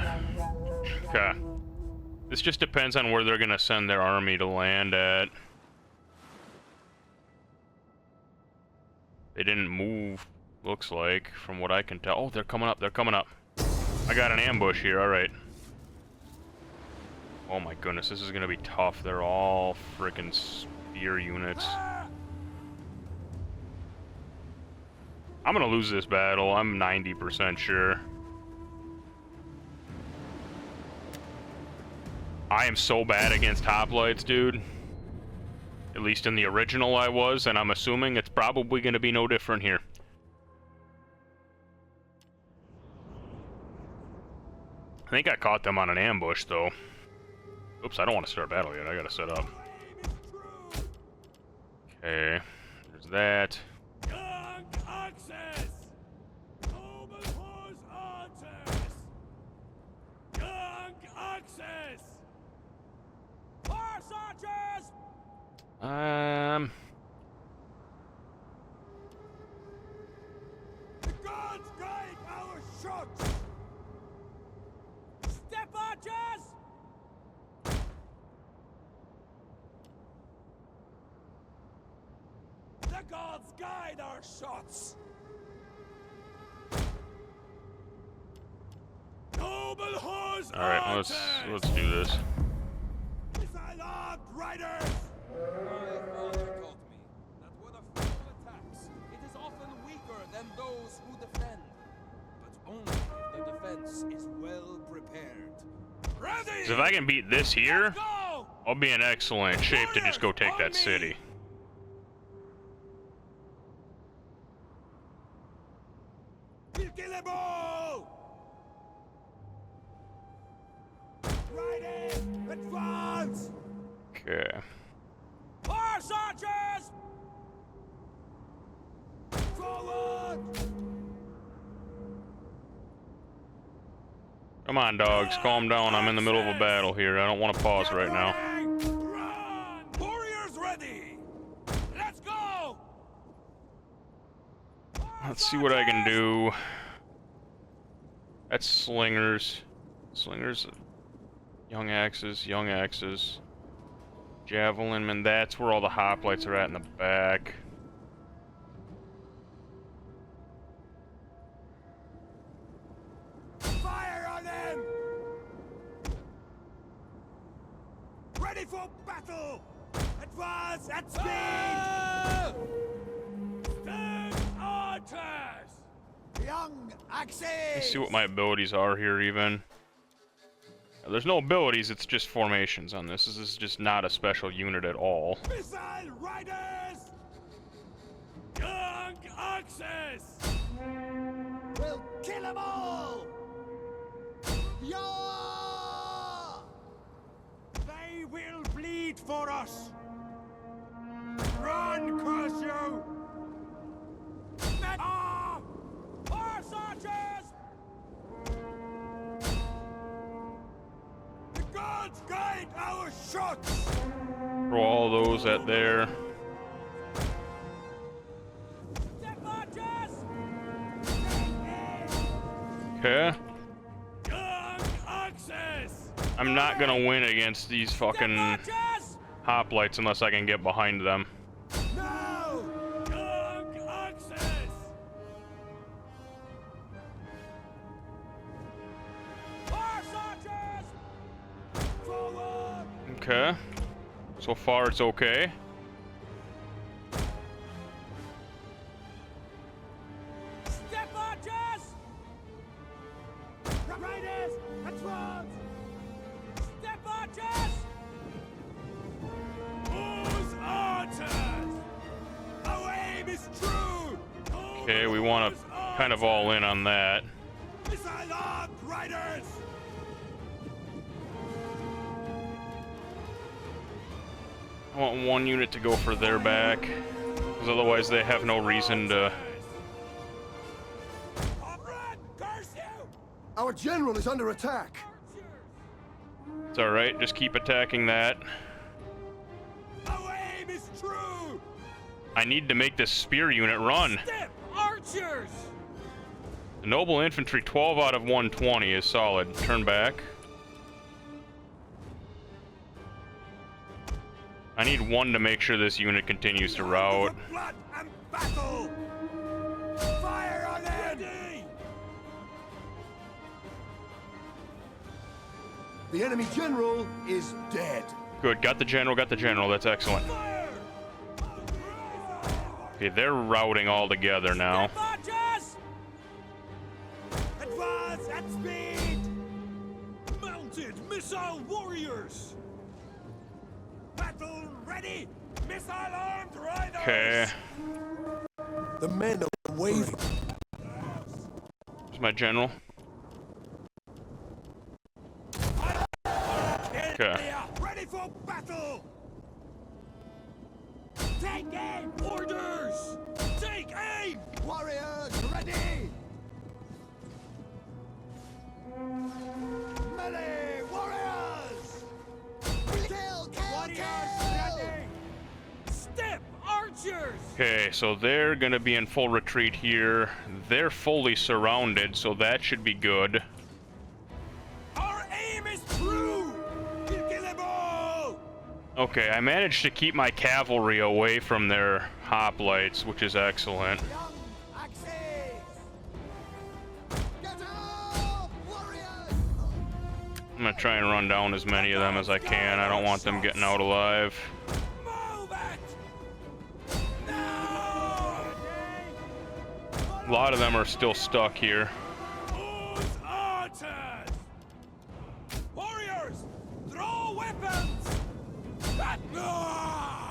S1: Okay. This just depends on where they're gonna send their army to land at. They didn't move, looks like, from what I can tell. Oh, they're coming up, they're coming up. I got an ambush here, alright. Oh my goodness, this is gonna be tough. They're all frickin' spear units. I'm gonna lose this battle, I'm 90% sure. I am so bad against hoplites, dude. At least in the original I was, and I'm assuming it's probably going to be no different here. I think I caught them on an ambush, though. Oops, I don't want to start battle yet. I gotta set up. Okay, there's that.
S4: Young Axis! Noble horse archers! Young Axis! Horse archers! The gods guide our shots! Step archers! The gods guide our shots! Noble horse
S1: All right, let's do this.
S4: Missile-armed riders! My father taught me that when a foe attacks, it is often weaker than those who defend. But only if the defense is well prepared. Ready!
S1: So if I can beat this here,
S4: Let's go!
S1: I'll be in excellent shape to just go take
S4: On
S1: that
S4: me!
S1: city.
S4: We'll kill them all! Riding! Advance!
S1: Okay.
S4: Horse archers! Forward!
S1: Come on, dogs. Calm down. I'm in the middle of a battle here. I don't want to pause right now.
S4: Run! Warriors ready! Let's go!
S1: Let's see what I can do. That's slingers. Slingers. Young axes. Young axes. Javelin man. That's where all the hoplites are at in the back.
S4: Fire on them! Ready for battle! Advance at speed! Stand archers! Young axes!
S1: Let's see what my abilities are here even. There's no abilities, it's just formations on this. This is just not a special unit at all.
S4: Missile riders! Young axes! We'll kill them all! Yeah! They will bleed for us! Run, curse you! Horse archers! The gods guide our shots!
S1: Throw all those at there.
S4: Step archers!
S1: Okay.
S4: Young axes!
S1: I'm not gonna win against these fucking
S4: Archers!
S1: hoplites unless I can get behind them.
S4: Now! Young axes! Horse archers! Forward!
S1: Okay. So far it's okay.
S4: Step archers! Riders! Advance! Step archers! Whose archers? Our aim is true!
S1: Okay, we want to kind of all in on that.
S4: Missile-armed riders!
S1: I want one unit to go for their back, because otherwise they have no reason to...
S4: Comrade, curse you!
S3: Our general is under attack.
S1: It's alright, just keep attacking that.
S4: Our aim is true!
S1: I need to make this spear unit run.
S4: Step archers!
S1: The noble infantry 12 out of 120 is solid. Turn back. I need one to make sure this unit continues to route.
S4: Blood and battle! Fire on them! Ready!
S3: The enemy general is dead.
S1: Good, got the general, that's excellent.
S4: Fire!
S1: Okay, they're routing all together now.
S4: Step archers! Advance at speed! Mounted missile warriors! Battle ready! Missile-armed riders!
S1: Okay,
S3: The men are wavering.
S1: here's my general. Okay.
S4: Ready for battle! Take aim! Orders! Take aim! Warriors ready! Melee warriors! Kill! Warriors ready!
S1: Okay, so they're gonna be in full retreat here. They're fully surrounded, so that should be good.
S4: Our aim is true! Kill.
S1: Okay, I managed to keep my cavalry away from their hoplites, which is excellent. I'm gonna try and run down as many of them as I can. I don't want them getting out alive.
S4: Move it! No!
S1: A lot of them are still stuck here.
S4: Whose archers? Warriors, throw weapons!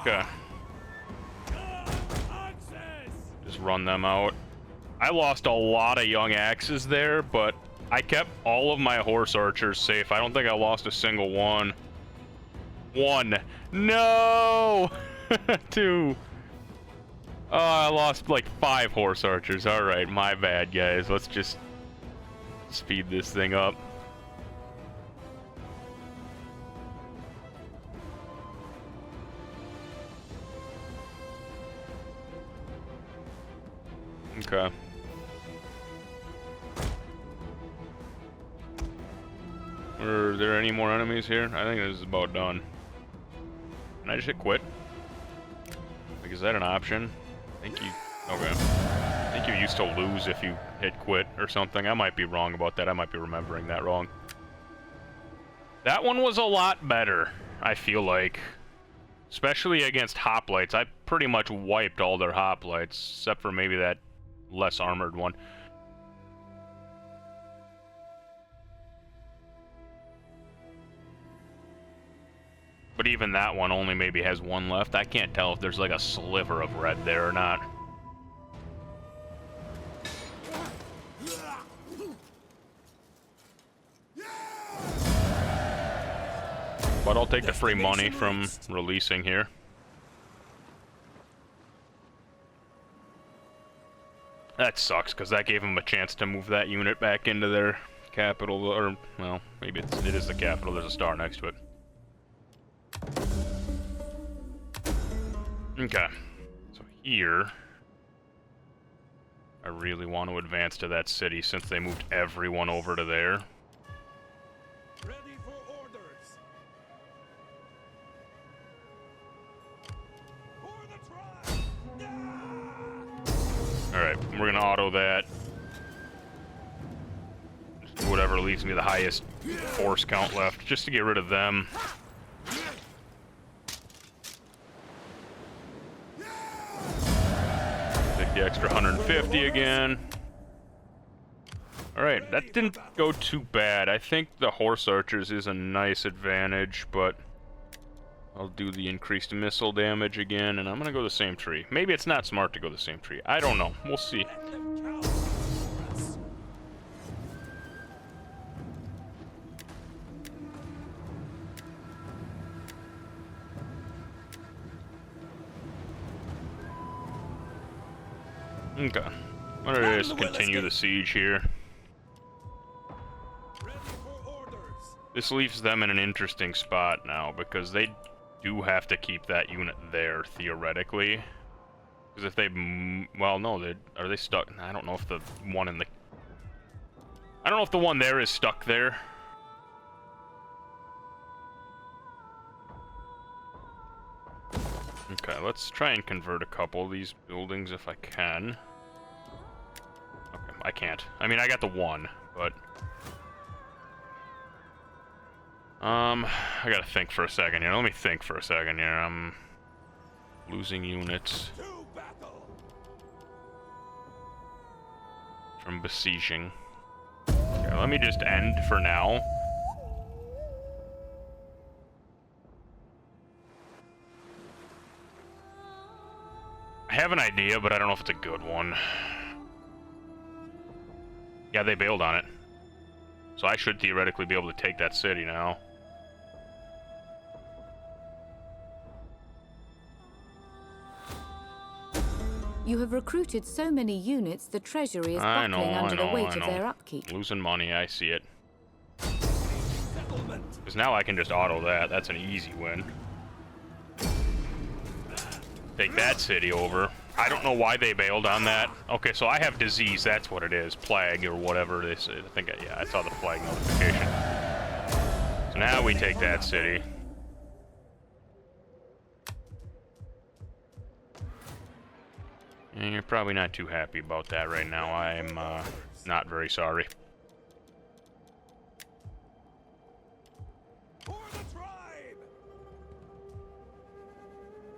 S1: Okay. Just run them out. I lost a lot of young axes there, but I kept all of my horse archers safe. I don't think I lost a single one. One. No! Two. Oh, I lost like 5 horse archers. All right, my bad, guys. Let's just speed this thing up. Okay. Are there any more enemies here? I think this is about done. Can I just hit quit? Like, is that an option? I think you... Okay. I think you used to lose if you hit quit or something. I might be wrong about that. I might be remembering that wrong. That one was a lot better, I feel like. Especially against hoplites. I pretty much wiped all their hoplites, except for maybe that less armored one. But even that one only maybe has 1 left. I can't tell if there's like a sliver of red there or not. But I'll take the free money from releasing here. That sucks, because that gave them a chance to move that unit back into their capital, or, well, maybe it is the capital. There's a star next to it. Okay, so here, I really want to advance to that city since they moved everyone over to there.
S4: Ready for orders. For the tribe.
S1: Alright, we're gonna auto that. Just do whatever leaves me the highest force count left, just to get rid of them. Take the extra 150 again. Alright, that didn't go too bad. I think the horse archers is a nice advantage, but I'll do the increased missile damage again, and I'm gonna go the same tree. Maybe it's not smart to go the same tree. I don't know. We'll see. Okay. I'm gonna just continue the siege here. This leaves them in an interesting spot now, because they do have to keep that unit there, theoretically. Because if they... well, no, are they stuck? I don't know if the one in the... I don't know if the one there is stuck there. Okay, let's try and convert a couple of these buildings if I can. Okay, I can't. I mean, I got the one, but... I gotta think for a second here. Let me think for a second here. I'm losing units from besieging. Okay, let me just end for now. I have an idea, but I don't know if it's a good one. Yeah, they bailed on it. So I should theoretically be able to take that city now.
S6: You have recruited so many units, the treasury is buckling under the weight of their upkeep.
S1: Losing money, I see it. Because now I can just auto that. That's an easy win. Take that city over. I don't know why they bailed on that. Okay, so I have disease. That's what it is. Plague or whatever it is. I think, yeah, I saw the plague notification. So now we take that city. And you're probably not too happy about that right now. I'm not very sorry.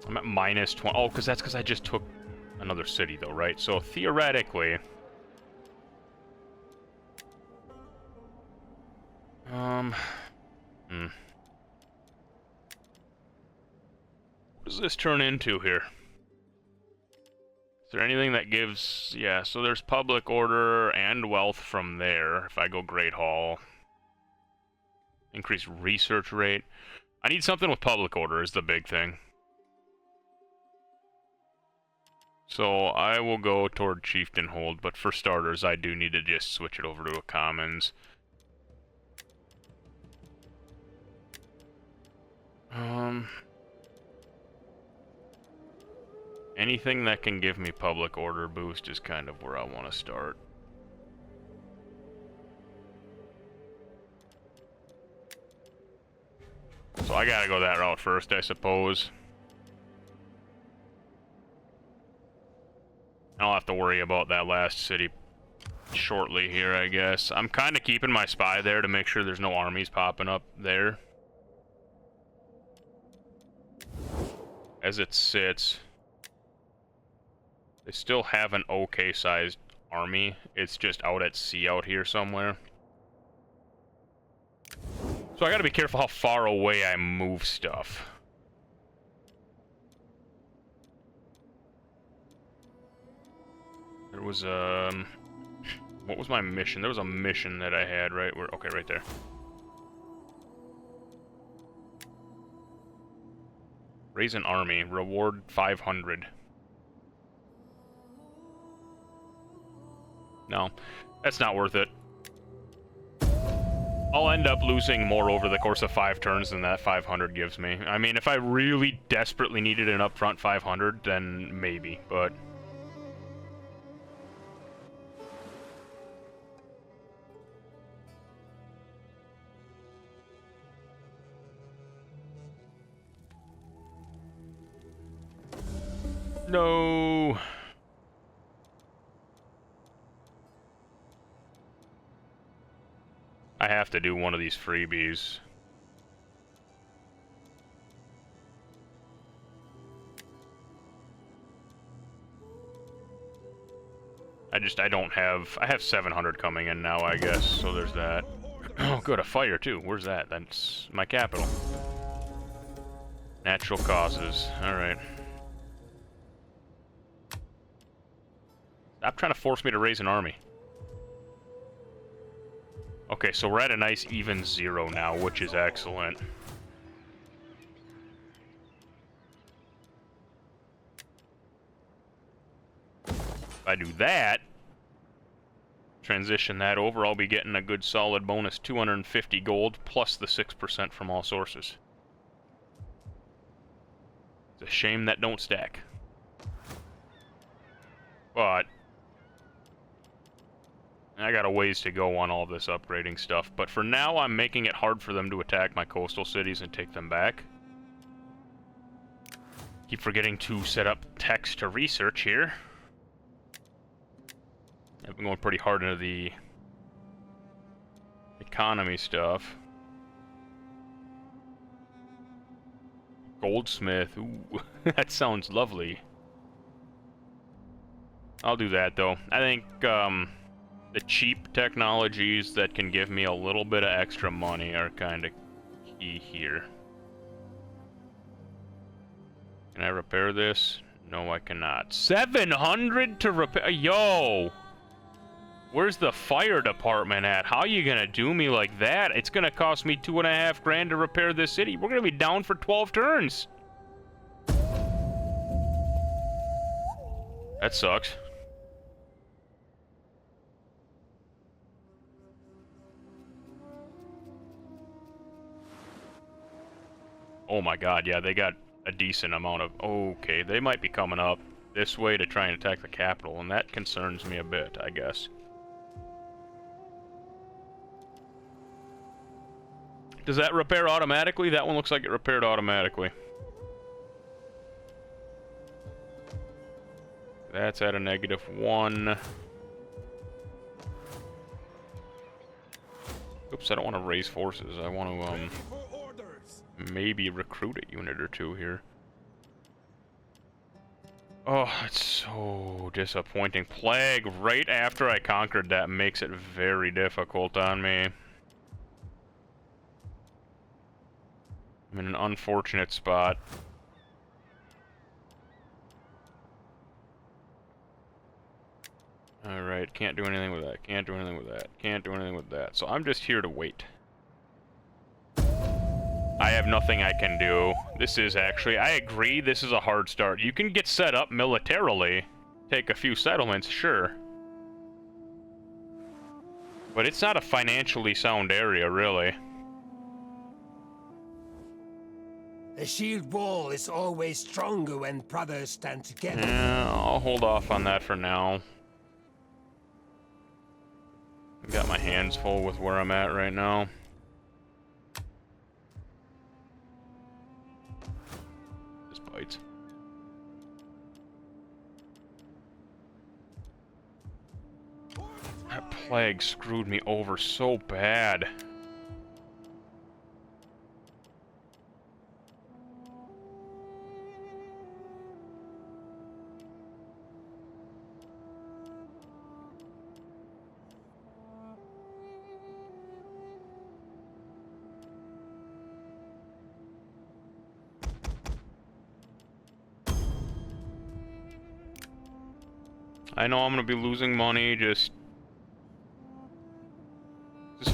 S1: I'm at minus 20. Oh, because that's because I just took another city, though, right? So theoretically, what does this turn into here? Is there anything that gives... Yeah, so there's public order and wealth from there. If I go Great Hall. Increase research rate. I need something with public order is the big thing. So I will go toward Chieftain Hold, but for starters, I do need to just switch it over to a Commons. Anything that can give me public order boost is kind of where I want to start. So I gotta go that route first, I suppose. I'll have to worry about that last city shortly here, I guess. I'm kind of keeping my spy there to make sure there's no armies popping up there. As it sits, they still have an okay-sized army. It's just out at sea out here somewhere. So I gotta be careful how far away I move stuff. There was what was my mission? There was a mission that I had, right? Okay, right there. Raise an army. Reward 500. No, that's not worth it. I'll end up losing more over the course of 5 turns than that 500 gives me. I mean, if I really desperately needed an upfront 500, then maybe, but... No. I have to do one of these freebies. I don't have... I have 700 coming in now, I guess, so there's that. Oh, good, a fire, too. Where's that? That's my capital. Natural causes. Alright. Stop trying to force me to raise an army. Okay, so we're at a nice even 0 now, which is excellent. If I do that, transition that over, I'll be getting a good solid bonus 250 gold plus the 6% from all sources. It's a shame that don't stack. But I got a ways to go on all this upgrading stuff, but for now I'm making it hard for them to attack my coastal cities and take them back. Keep forgetting to set up text to research here. I've been going pretty hard into the economy stuff. Goldsmith, ooh, that sounds lovely. I'll do that though. I think the cheap technologies that can give me a little bit of extra money are kind of key here. Can I repair this? No, I cannot. 700 to repair? Yo! Where's the fire department at? How you gonna do me like that? It's gonna cost me 2.5 grand to repair this city. We're gonna be down for 12 turns. That sucks. Oh my god, yeah, they got a decent amount of... Okay, they might be coming up. this way to try and attack the capital, and that concerns me a bit, I guess. Does that repair automatically? That one looks like it repaired automatically. That's at a -1. Oops, I don't want to raise forces. I want to, maybe recruit a unit or two here. Oh, it's so disappointing. Plague right after I conquered that makes it very difficult on me. I'm in an unfortunate spot. Alright, can't do anything with that, can't do anything with that, can't do anything with that. So I'm just here to wait. I have nothing I can do. This is actually, I agree, this is a hard start. You can get set up militarily, take a few settlements, sure. But it's not a financially sound area, really.
S3: A shield wall is always stronger when brothers stand together.
S1: Yeah, I'll hold off on that for now. I've got my hands full with where I'm at right now. This bites. That plague screwed me over so bad. I know I'm gonna be losing money just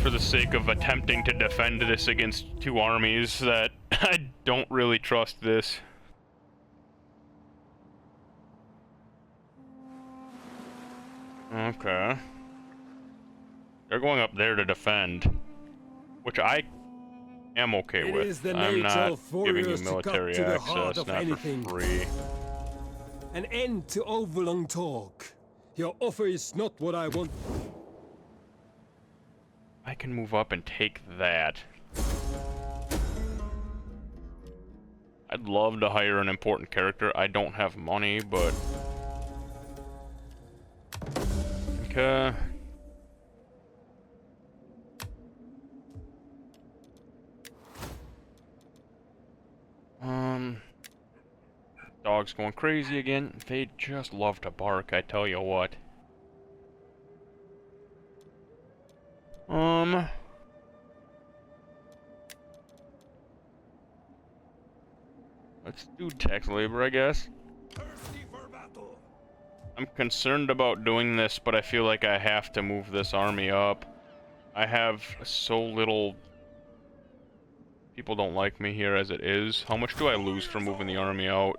S1: for the sake of attempting to defend this against two armies that I don't really trust this. Okay. They're going up there to defend, which I am okay with. I'm not giving you military access, not for free.
S3: An end to overlong talk. Your offer is not what I want.
S1: I can move up and take that. I'd love to hire an important character. I don't have money, but... Okay. Dog's going crazy again. They just love to bark, I tell you what. Let's do tax labor, I guess. I'm concerned about doing this, but I feel like I have to move this army up. I have so little... People don't like me here as it is. How much do I lose for moving the army out?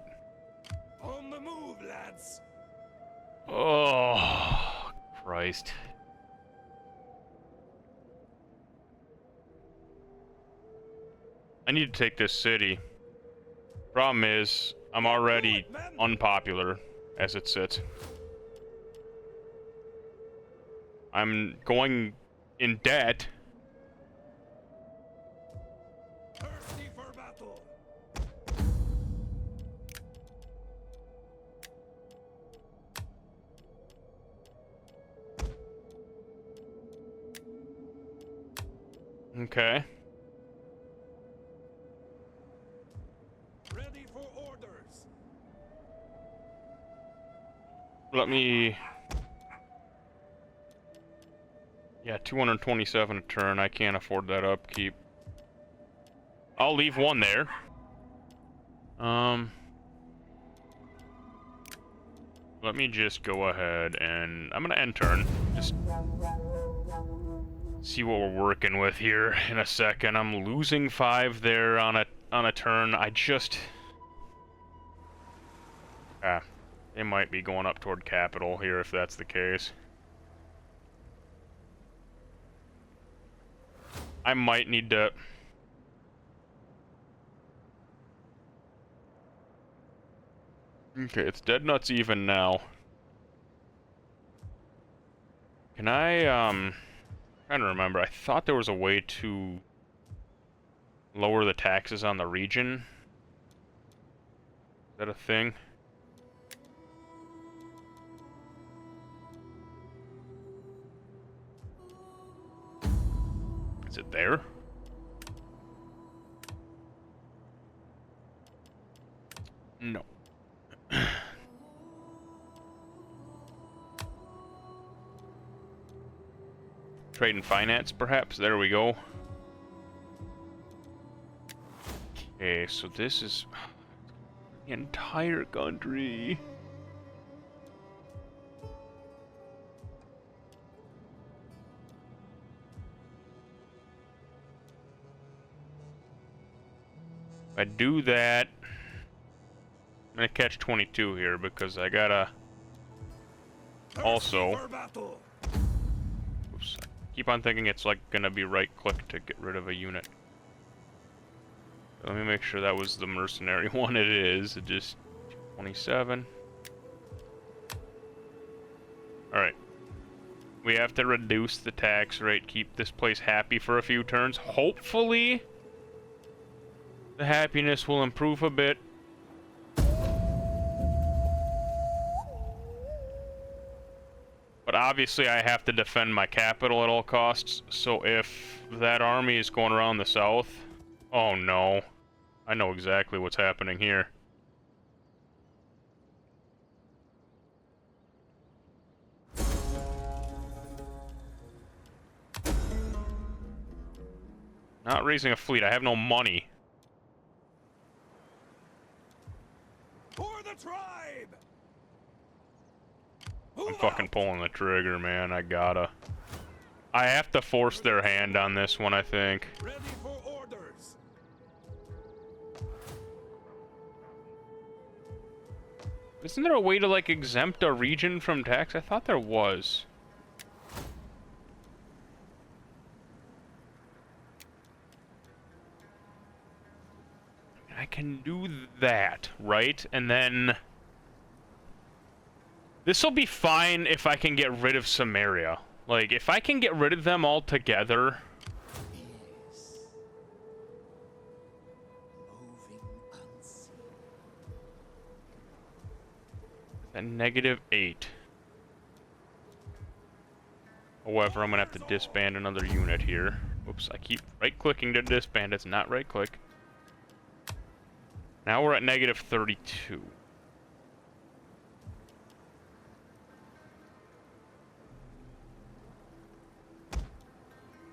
S3: On the move, lads.
S1: Oh, Christ. I need to take this city. Problem is, I'm already unpopular as it sits. I'm going in debt.
S3: Thirsty for battle.
S1: Okay.
S3: Ready for orders.
S1: Let me... Yeah, 227 a turn. I can't afford that upkeep. I'll leave one there. Let me just go ahead and... I'm gonna end turn. Just... see what we're working with here in a second. I'm losing 5 there on a turn. I just... they might be going up toward capital here if that's the case. I might need to... Okay, it's dead nuts even now. Can I, trying to remember. I thought there was a way to lower the taxes on the region. Is that a thing? Is it there? No. Trade and finance, perhaps? There we go. Okay, so this is the entire country. If I do that, I'm gonna catch 22 here because I gotta also. Oops. I keep on thinking it's like gonna be right click to get rid of a unit. Let me make sure that was the mercenary one. It is. It just 27. Alright. We have to reduce the tax rate, keep this place happy for a few turns. Hopefully, the happiness will improve a bit. But obviously I have to defend my capital at all costs, so if that army is going around the south... Oh no. I know exactly what's happening here. Not raising a fleet, I have no money.
S4: For the tribe!
S1: I'm fucking pulling the trigger, man. I gotta. I have to force their hand on this one, I think.
S4: Ready for orders.
S1: Isn't there a way to, like, exempt a region from tax? I thought there was. I can do that, right? And then... This will be fine if I can get rid of Samaria. Like, if I can get rid of them all together... Then -8. However, I'm gonna have to disband another unit here. Oops, I keep right-clicking to disband. It's not right-click. Now we're at -32.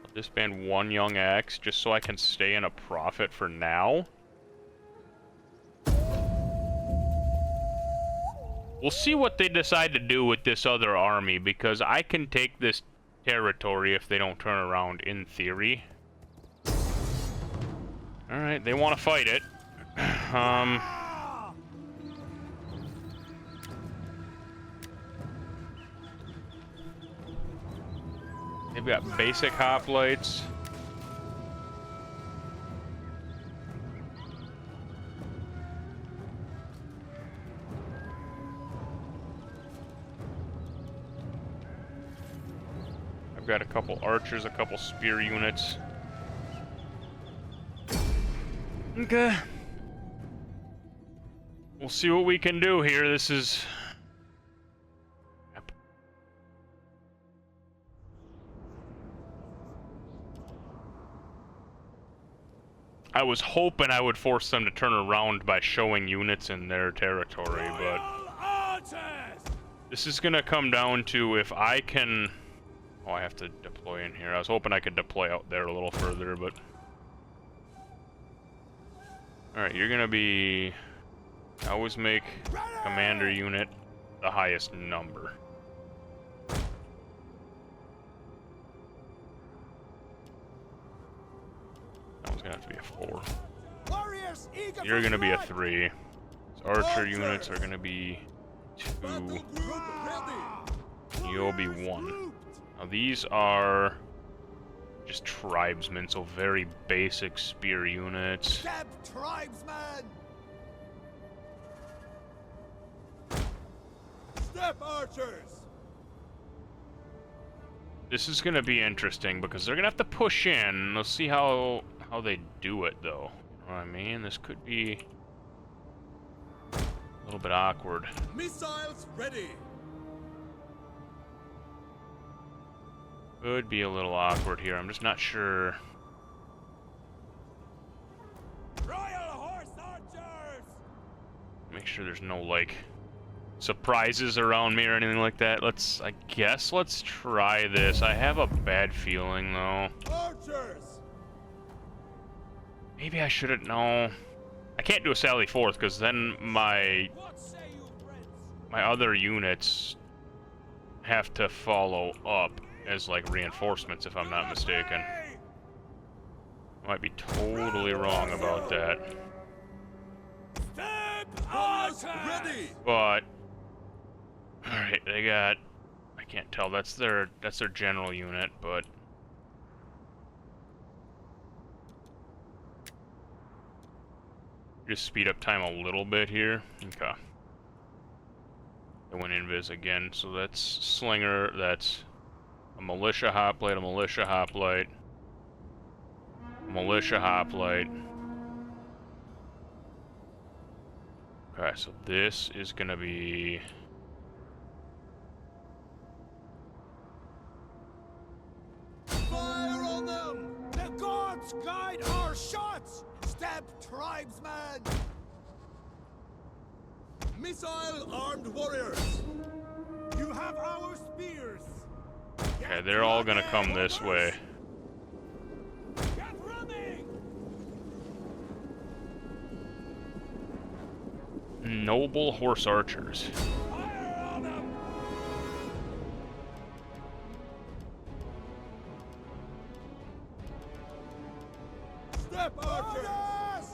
S1: I'll disband one young axe just so I can stay in a profit for now. We'll see what they decide to do with this other army, because I can take this territory if they don't turn around, in theory. Alright, they want to fight it. They've got basic hoplites. I've got a couple archers, a couple spear units. Okay. We'll see what we can do here. This is... Yep. I was hoping I would force them to turn around by showing units in their territory, but... This is gonna come down to if I can... Oh, I have to deploy in here. I was hoping I could deploy out there a little further, but... Alright, you're gonna be... I always make commander unit the highest number. That one's gonna have to be a 4. You're gonna be a 3. So archer units are gonna be 2. You'll be 1. Now these are just tribesmen, so very basic spear units.
S4: Tribesman! Step archers!
S1: This is gonna be interesting because they're gonna have to push in. Let's see how they do it, though. You know what I mean? This could be a little bit awkward.
S4: Missiles ready!
S1: Could be a little awkward here. I'm just not sure.
S4: Royal horse archers!
S1: Make sure there's no, like, surprises around me or anything like that. I guess let's try this. I have a bad feeling, though.
S4: Archers!
S1: Maybe I shouldn't. No. I can't do a sally forth, because then my
S4: What say you, friends?
S1: other units have to follow up as, like, reinforcements, if I'm not mistaken. I might be totally wrong about that.
S4: Step archers! Ready!
S1: But alright, they got, I can't tell, that's their general unit, but just speed up time a little bit here. Okay. I went invis again, so that's Slinger, that's a militia hoplite, a militia hoplite, a militia hoplite. Okay, so this is gonna be
S4: Fire on them! The gods guide our shots! Step tribesmen! Missile armed warriors! You have our spears!
S1: okay, they're all gonna come this way.
S4: Get running!
S1: Noble horse archers.
S4: Fire on them! Step archers!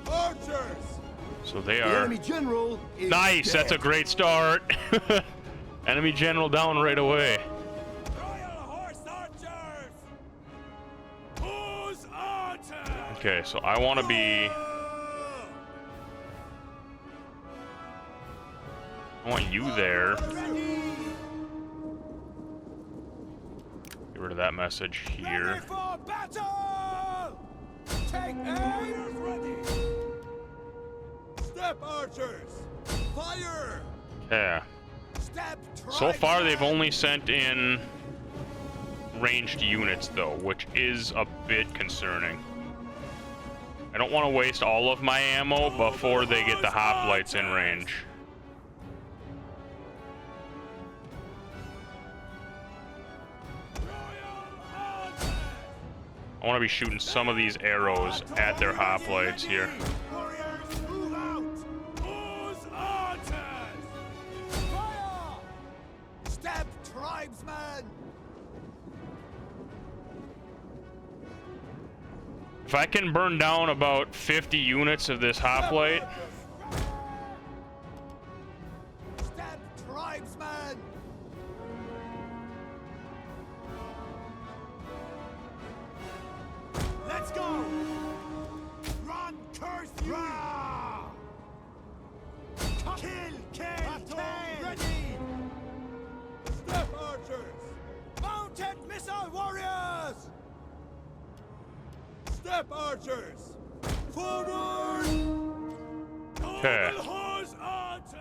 S4: Archers!
S1: So they
S7: The
S1: are
S7: enemy general is
S1: nice.
S7: dead.
S1: That's a great start. Enemy general down right away.
S4: Royal horse archers! Whose archers?
S1: Okay, so I want to be. I want you there. Get rid of that message here.
S4: Ready for battle! Take aim! Ready! Step archers! Fire!
S1: Yeah.
S4: Step
S1: So far, they've
S4: tribesmen!
S1: only sent in ranged units, though, which is a bit concerning. I don't want to waste all of my ammo before they get the hoplites in range. I want to be shooting some of these arrows at their hoplites here.
S4: Warriors, move out! Whose archers? Fire! Step tribesmen!
S1: If I can burn down about 50 units of this hoplite,
S4: Step tribesmen! Let's go! Run, curse you! Rah! Kill! Ready! Step archers! Mounted missile warriors! Step archers! Forward!
S1: Okay.
S4: Noble horse archers!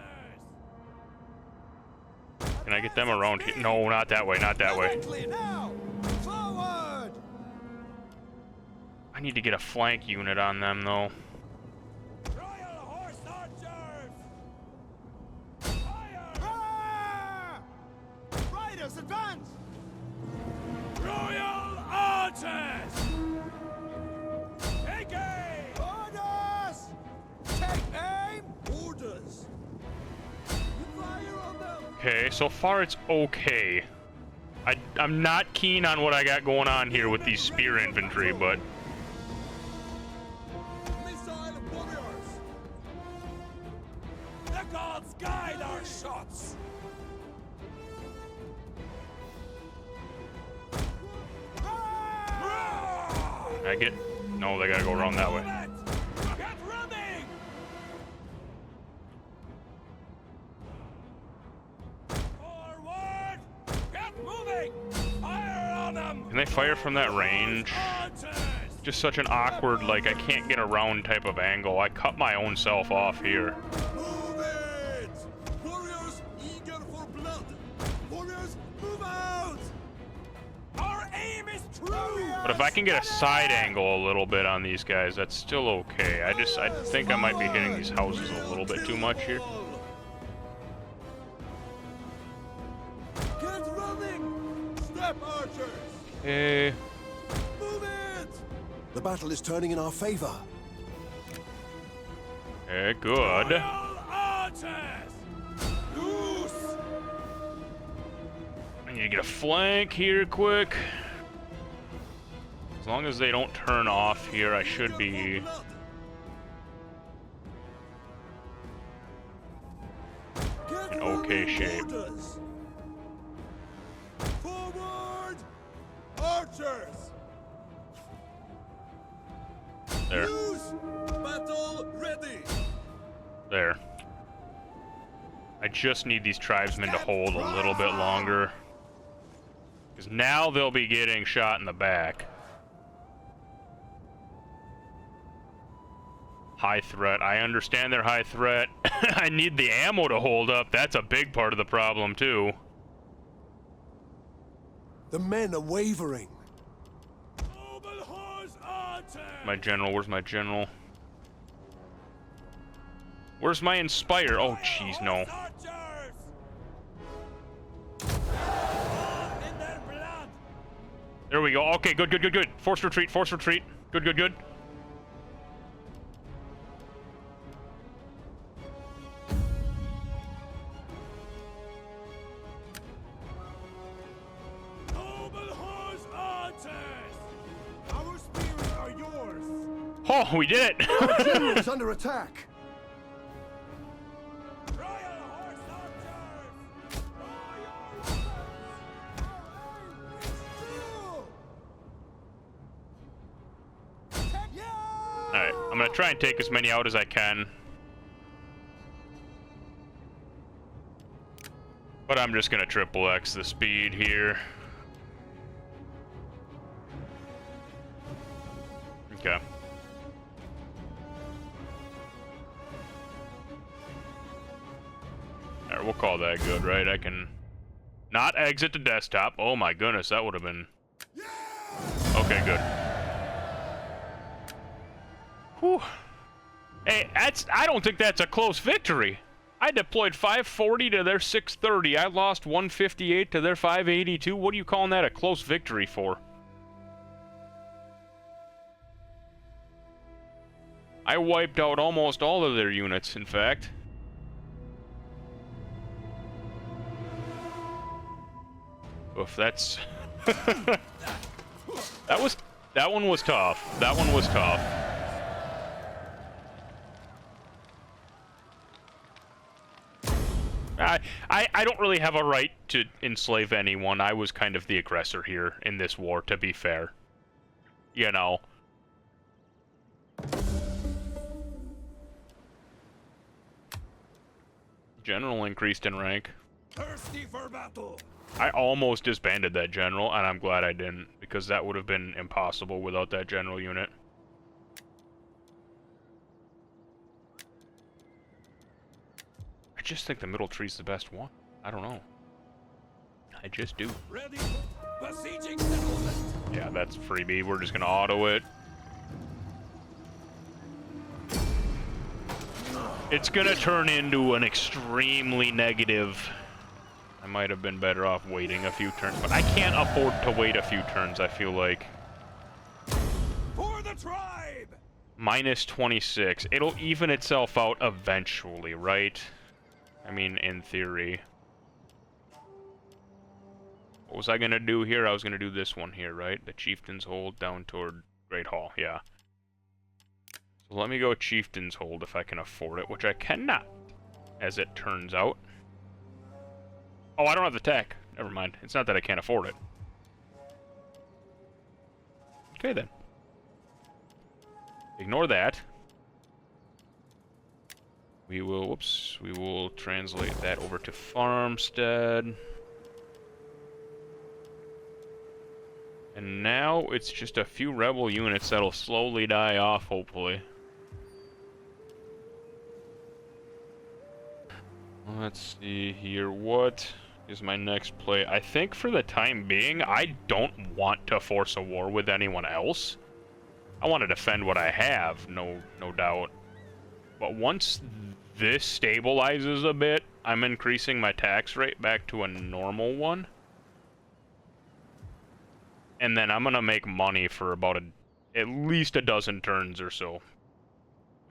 S1: can I get them around here? No, not that way, not that way.
S4: Directly now! Forward!
S1: I need to get a flank unit on them, though.
S4: Royal horse archers! Fire! Ah! Riders advance! Royal archers! Take aim! Orders! Take aim! Orders! Fire on them!
S1: Okay, so far it's okay. I'm not keen on what I got going on here with these spear infantry, but
S4: Missile warriors! The gods guide our shots!
S1: can I get... No, they gotta go around that way.
S4: Get running!
S1: Can they fire from that range? Just such an awkward, like, I can't get around type of angle. I cut my own self off here.
S4: Move it! Warriors eager for blood! Warriors, move out! Our aim is true!
S1: But if I can get a side angle a little bit on these guys, that's still okay. I think I might be hitting these houses a little bit too much here.
S4: Get running! Step archers!
S1: Okay.
S4: Move it!
S7: The battle is turning in our favor.
S1: Okay, good.
S4: Royal archers! Loose!
S1: I need to get a flank here quick. As long as they don't turn off here, I should be... in okay shape.
S4: Forward! Archers!
S1: There.
S4: Loose! Battle ready!
S1: There. I just need these tribesmen to hold a little bit longer. Because now they'll be getting shot in the back. High threat. I understand they're high threat. I need the ammo to hold up. That's a big part of the problem, too.
S7: The men are wavering.
S1: My general, where's my general? Where's my inspire? Oh, jeez, no. There we go. Okay, good, good, good, good. Force retreat, force retreat. Good, good, good. Oh, we did it!
S7: Our general is under attack.
S1: Alright, I'm gonna try and take as many out as I can. But I'm just gonna triple X the speed here. Okay. Alright, we'll call that good, right? I can not exit the desktop. Oh my goodness, that would have been... Okay, good. Whew. Hey, I don't think that's a close victory. I deployed 540 to their 630. I lost 158 to their 582. What are you calling that a close victory for? I wiped out almost all of their units, in fact. Oof, that's... That one was tough. That one was tough. I don't really have a right to enslave anyone. I was kind of the aggressor here in this war, to be fair. You know. General increased in rank.
S4: Thirsty for battle.
S1: I almost disbanded that general, and I'm glad I didn't, because that would have been impossible without that general unit. I just think the middle tree's the best one. I don't know. I just do.
S4: Ready. Besieging settlement.
S1: Yeah, that's freebie. We're just gonna auto it. It's gonna turn into an extremely negative... I might have been better off waiting a few turns, but I can't afford to wait a few turns, I feel like.
S4: For the tribe!
S1: Minus 26. It'll even itself out eventually, right? I mean, in theory. What was I gonna do here? I was gonna do this one here, right? The Chieftain's Hold down toward Great Hall, yeah. So let me go Chieftain's Hold if I can afford it, which I cannot, as it turns out. Oh, I don't have the tech. Never mind. It's not that I can't afford it. Okay, then. Ignore that. We will, whoops, we will translate that over to Farmstead. And And now it's just a few rebel units that'll slowly die off, hopefully. Let's see here. What is my next play? I think for the time being, I don't want to force a war with anyone else. I want to defend what I have, no doubt. But once this stabilizes a bit, I'm increasing my tax rate back to a normal one. And then I'm gonna make money for about at least a dozen turns or so.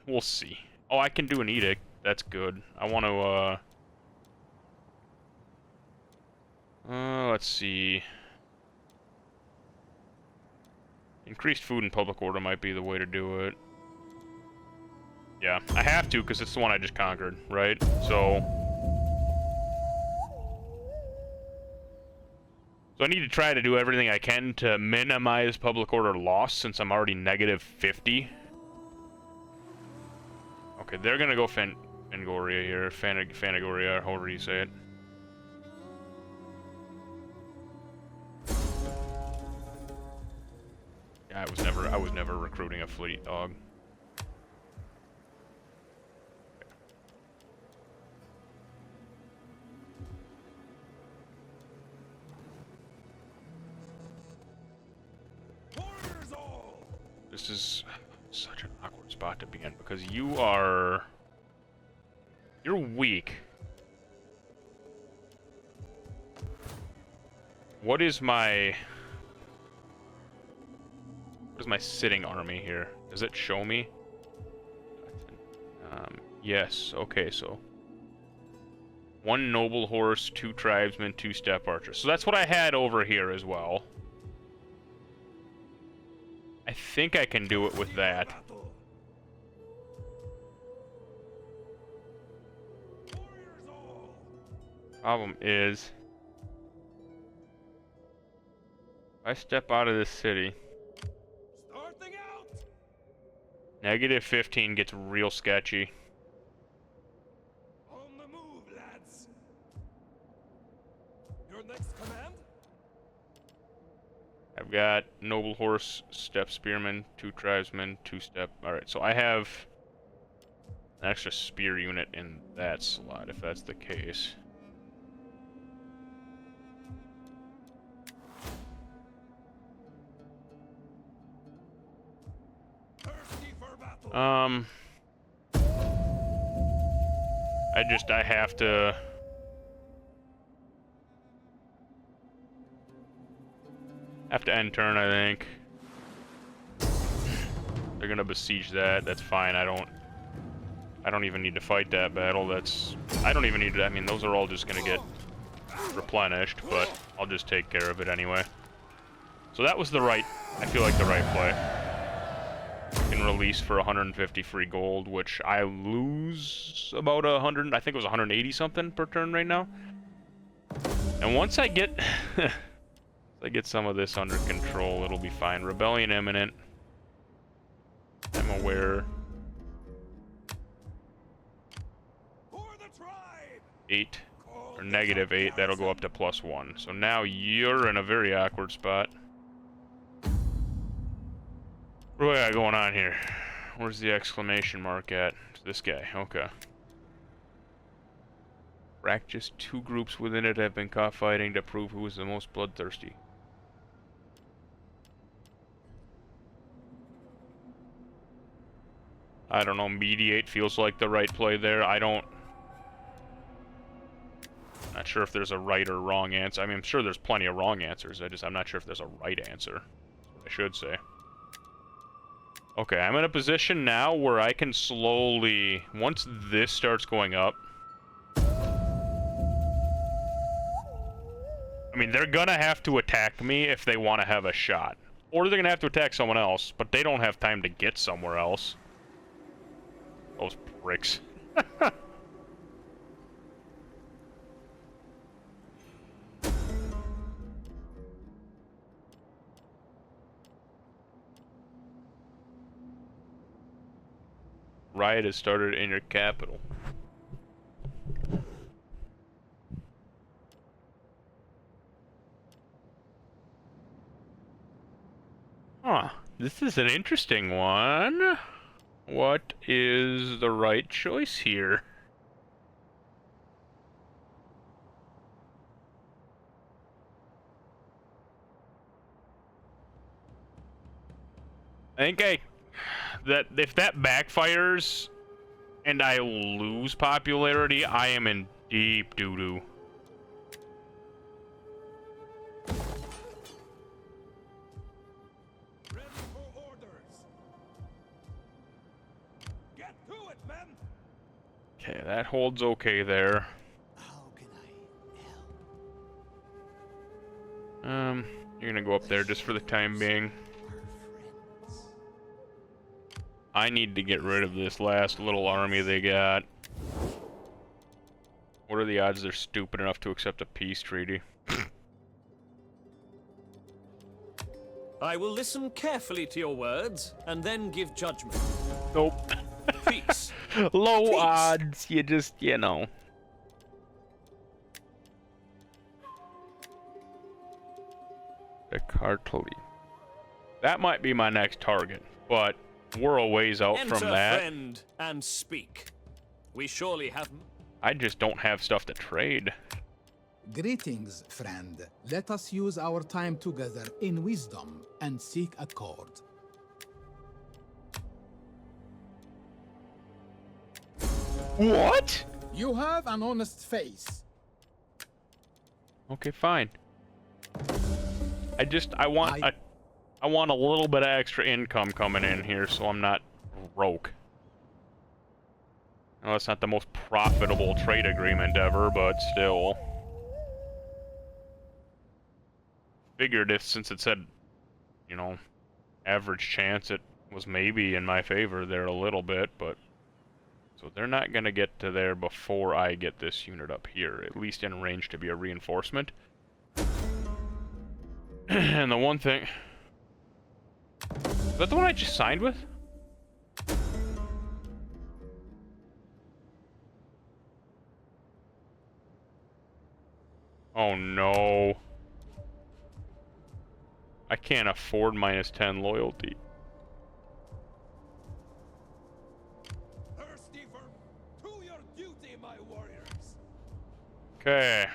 S1: We'll see. Oh, I can do an edict. That's good. I want to, let's see. Increased food and public order might be the way to do it. Yeah, I have to because it's the one I just conquered, right? So I need to try to do everything I can to minimize public order loss since I'm already negative 50. Okay, they're gonna go Fangoria here, Fanagoria, however you say it. Yeah, I was never recruiting a fleet, dog. This is such an awkward spot to be in because you're weak. What is my sitting army here? Does it show me? Yes. Okay, so 1 noble horse, 2 tribesmen, 2 steppe archers. So that's what I had over here as well. I think I can do it with that. Problem is, if I step out of this city, negative 15 gets real sketchy.
S4: On the move, lads. Your next command?
S1: I've got noble horse, steppe spearmen, 2 tribesmen, 2 steppe. Alright, so I have an extra spear unit in that slot, if that's the case.
S4: Thirsty for battle.
S1: I have to... Have to end turn, I think. They're gonna besiege that. That's fine. I don't even need to fight that battle. I don't even need to. I mean, those are all just gonna get replenished, but I'll just take care of it anyway. So that was I feel like the right play. I can release for 150 free gold, which I lose about 100. I think it was 180 something per turn right now. And once I get some of this under control, it'll be fine. Rebellion imminent. I'm aware. 8 or negative 8, that'll go up to +1. So now you're in a very awkward spot. What do I got going on here? Where's the exclamation mark at? This guy, okay. Just 2 groups within it have been caught fighting to prove who is the most bloodthirsty. I don't know, mediate feels like the right play there. Not sure if there's a right or wrong answer. I mean, I'm sure there's plenty of wrong answers. I'm not sure if there's a right answer. I should say. Okay, I'm in a position now where I can slowly, once this starts going up, I mean, they're gonna have to attack me if they want to have a shot. Or they're gonna have to attack someone else, but they don't have time to get somewhere else. Those pricks. Riot has started in your capital. this is an interesting one. What is the right choice here? I think that if that backfires and I lose popularity, I am in deep doo-doo.
S4: Ready for orders. Get to it, men.
S1: Okay, that holds okay there.
S7: How can I help?
S1: You're gonna go up there just for the time being. I need to get rid of this last little army they got. What are the odds they're stupid enough to accept a peace treaty?
S5: I will listen carefully to your words and then give judgment.
S1: Nope.
S5: Peace.
S1: Low
S5: Peace.
S1: odds, you just, you know. The Cartoli. That might be my next target, but we're a ways out
S5: Enter,
S1: from that.
S5: friend, and speak. We surely have...
S1: I just don't have stuff to trade.
S8: Greetings, friend. Let us use our time together in wisdom and seek accord.
S1: What?
S8: You have an honest face.
S1: Okay, fine. I want a little bit of extra income coming in here, so I'm not broke. Well, it's not the most profitable trade agreement ever, but still. Figured if, since it said, you know, average chance, it was maybe in my favor there a little bit, but... So they're not gonna get to there before I get this unit up here, at least in range to be a reinforcement. And the one thing... Is that the one I just signed with? Oh no. I can't afford -10 loyalty.
S4: Thirsty for to your duty, my warriors.
S1: Okay.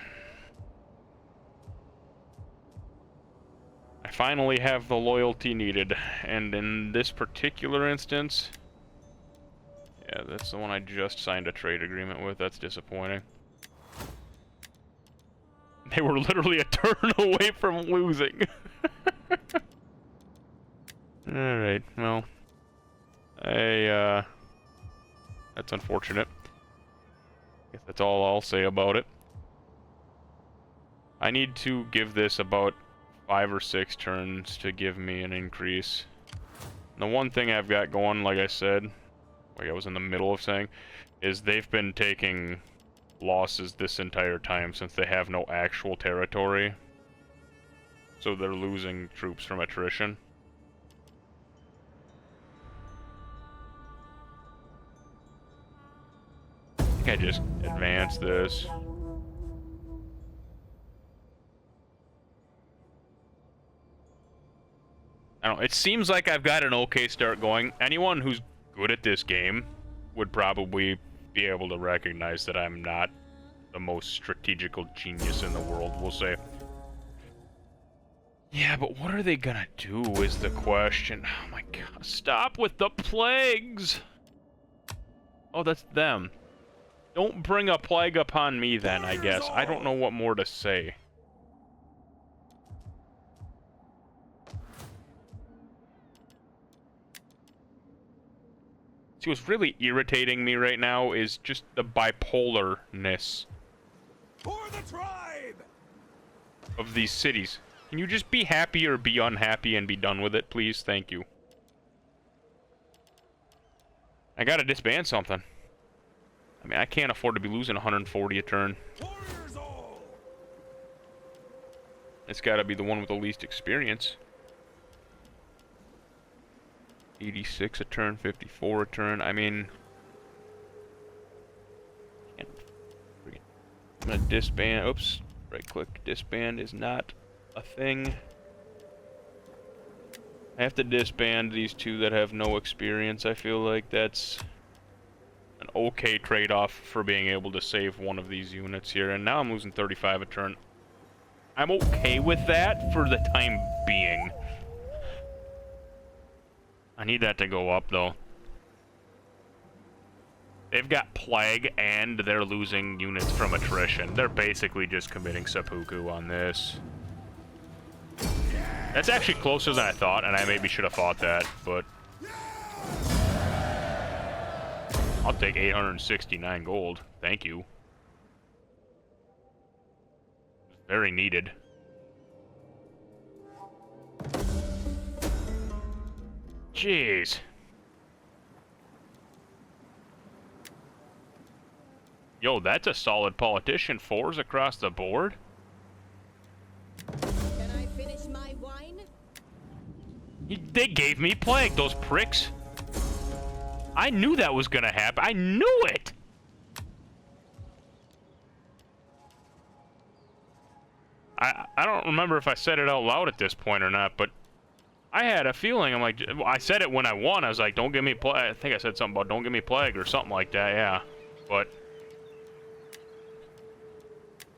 S1: I finally have the loyalty needed, and in this particular instance... Yeah, that's the one I just signed a trade agreement with. That's disappointing. They were literally a turn away from losing. Alright, well... That's unfortunate. Guess that's all I'll say about it. I need to give this about 5 or 6 turns to give me an increase. The one thing I've got going, like I said, like I was in the middle of saying, is they've been taking losses this entire time since they have no actual territory. So they're losing troops from attrition. I think I just advanced this. I don't know, it seems like I've got an okay start going. Anyone who's good at this game would probably be able to recognize that I'm not the most strategical genius in the world, we'll say. Yeah, but what are they gonna do is the question. Oh my god, stop with the plagues! Oh, that's them. Don't bring a plague upon me then, I guess. I don't know what more to say. See, what's really irritating me right now is just the bipolarness
S4: For the tribe.
S1: of these cities. Can you just be happy or be unhappy and be done with it, please? Thank you. I gotta disband something. I mean, I can't afford to be losing 140 a turn.
S4: Warriors all.
S1: It's gotta be the one with the least experience. 86 a turn, 54 a turn. I mean... I'm gonna disband. Oops. Right click. Disband is not a thing. I have to disband these two that have no experience. I feel like that's an okay trade-off for being able to save one of these units here. And now I'm losing 35 a turn. I'm okay with that for the time being. I need that to go up, though. They've got Plague, and they're losing units from attrition. They're basically just committing seppuku on this. That's actually closer than I thought, and I maybe should have fought that, but... I'll take 869 gold. Thank you. Very needed. Jeez. Yo, that's a solid politician. 4s across the board.
S9: Can I finish my wine?
S1: They gave me Plague, those pricks. I knew that was gonna happen. I knew it! I don't remember if I said it out loud at this point or not, but I had a feeling. I'm like, I said it when I won. I was like, don't give me Plague. I think I said something about don't give me Plague or something like that, yeah. But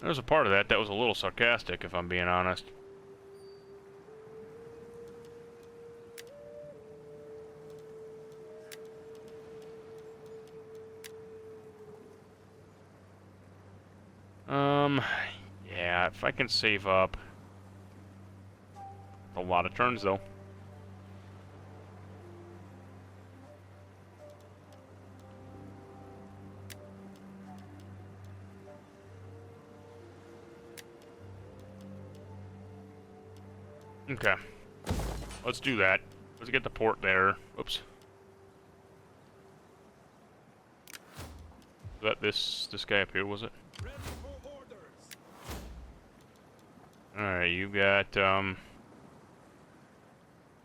S1: there's a part of that that was a little sarcastic, if I'm being honest. Yeah, if I can save up. A lot of turns, though. Okay. Let's do that. Let's get the port there. Oops. Was that this guy up here, was it? Alright, you got,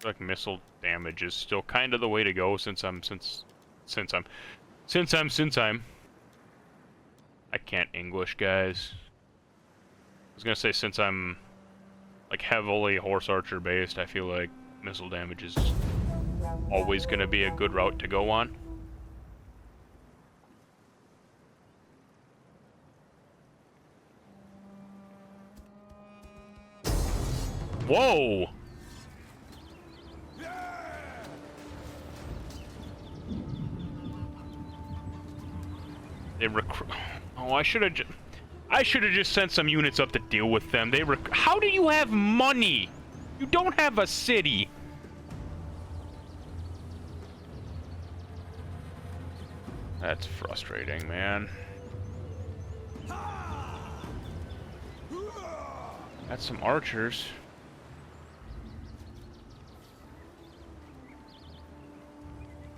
S1: like missile damage is still kind of the way to go since I'm I can't English, guys. I was gonna say since I'm like heavily horse archer based, I feel like missile damage is always gonna be a good route to go on. Whoa! They recruit. Oh, I should have just sent some units up to deal with them. How do you have money? You don't have a city. That's frustrating, man. Got some archers.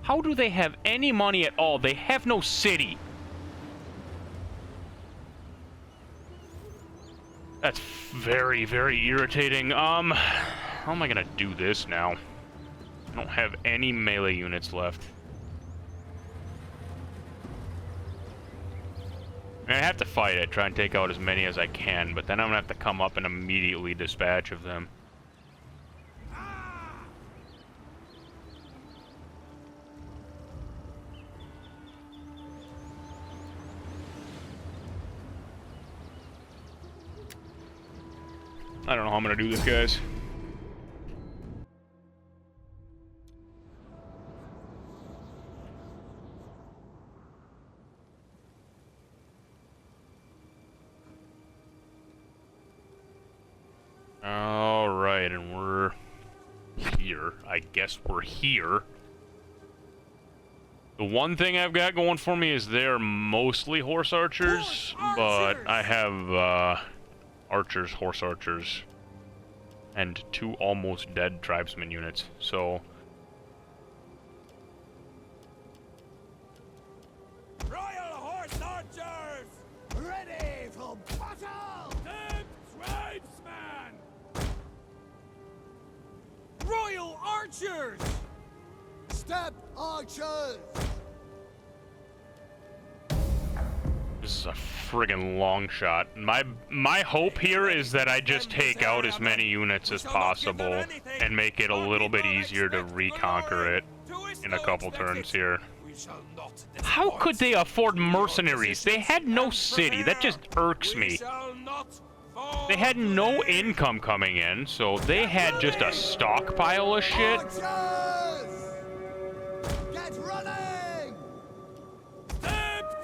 S1: How do they have any money at all? They have no city. That's very, very irritating. How am I gonna do this now? I don't have any melee units left. I mean, I have to fight it, try and take out as many as I can, but then I'm gonna have to come up and immediately dispatch of them. I don't know how I'm gonna do this, guys. Alright, and we're here. I guess we're here. The one thing I've got going for me is they're mostly horse archers, but I have, archers, horse archers, and 2 almost dead tribesman units, so...
S4: Royal Horse Archers! Ready for battle! Dead tribesmen! Royal Archers! Step Archers!
S1: is a friggin' long shot. My hope here is that I just take out as many units as possible and make it a little bit easier to reconquer it in a couple turns here. How could they afford mercenaries? They had no city. That just irks me. They had no income coming in, so they had just a stockpile of shit.
S7: Get running!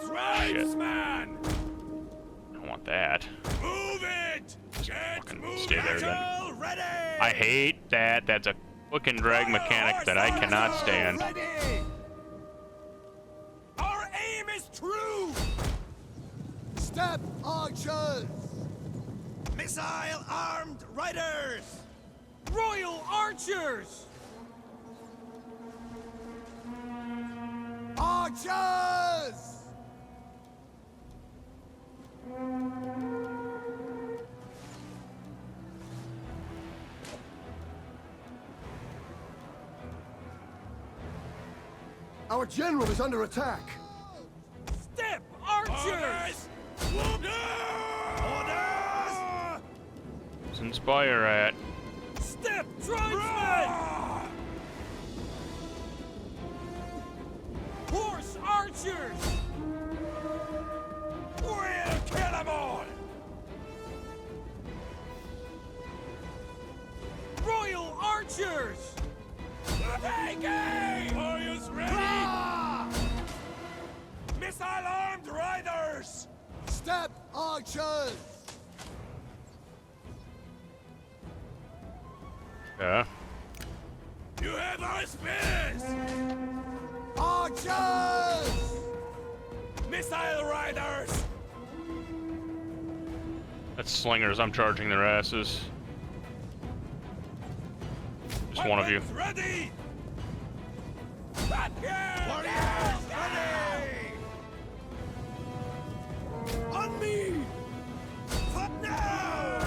S1: Tribesman! I don't want that.
S4: Move it! Get
S1: Stay there then.
S4: ready!
S1: I hate that. That's a fucking drag mechanic that I cannot stand.
S4: Our aim is true!
S7: Step, archers!
S4: Missile-armed riders! Royal archers!
S7: Archers! Our general is under attack.
S4: Step, archers! Orders!
S1: Let's inspire at.
S4: Step, tribesmen! Horse archers! We'll kill them all! Royal archers! Take aim! Warriors ready! Missile-armed riders!
S7: Step, archers!
S1: Yeah.
S4: You have our spears!
S7: Archers!
S4: Missile riders!
S1: That's slingers. I'm charging their asses. Just one of you.
S4: Weapons ready! Back here! Warriors ready! On me! Fight now!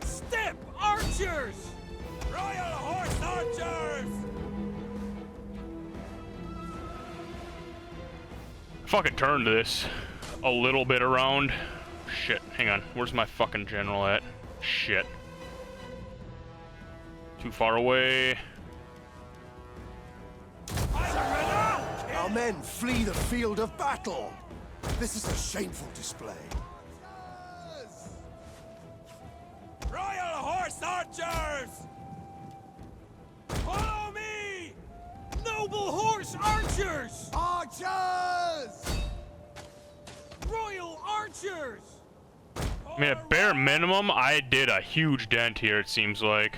S4: Step archers! Royal horse archers!
S1: Fucking turned this a little bit around. Shit, hang on. Where's my fucking general at? Shit. Too far away.
S7: Our men flee the field of battle. This is a shameful display.
S4: Royal horse archers! Follow me! Noble horse archers!
S7: Archers!
S4: Royal archers!
S1: I mean, at bare minimum, I did a huge dent here, it seems like.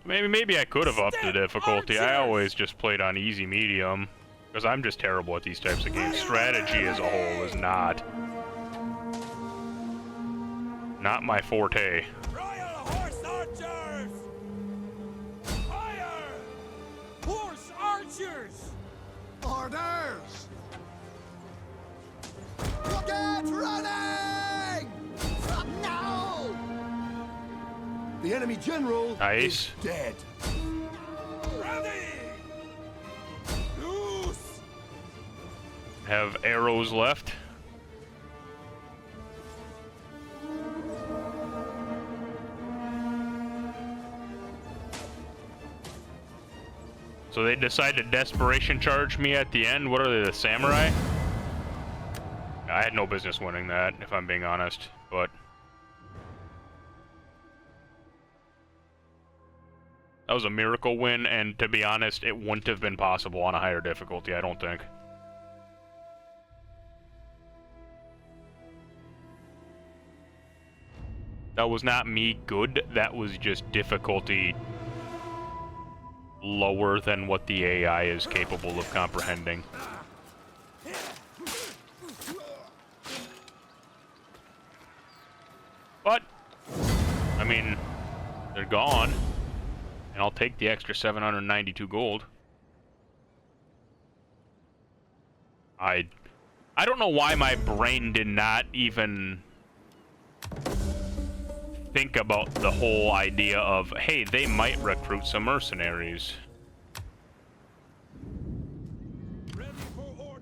S1: Maybe I could have upped the difficulty. I always just played on easy medium. Because I'm just terrible at these types of games. Strategy as a whole is not my forte.
S4: Royal horse archers! Fire! Horse archers!
S7: Orders! Get running! From now! The enemy general
S1: Nice.
S7: is dead.
S4: Ready! Loose!
S1: Have arrows left. So they decided to desperation charge me at the end. What are they, the samurai? I had no business winning that, if I'm being honest, but that was a miracle win, and to be honest, it wouldn't have been possible on a higher difficulty, I don't think. That was not me good, that was just difficulty lower than what the AI is capable of comprehending. But, I mean, they're gone, and I'll take the extra 792 gold. I don't know why my brain did not even think about the whole idea of, hey, they might recruit some mercenaries.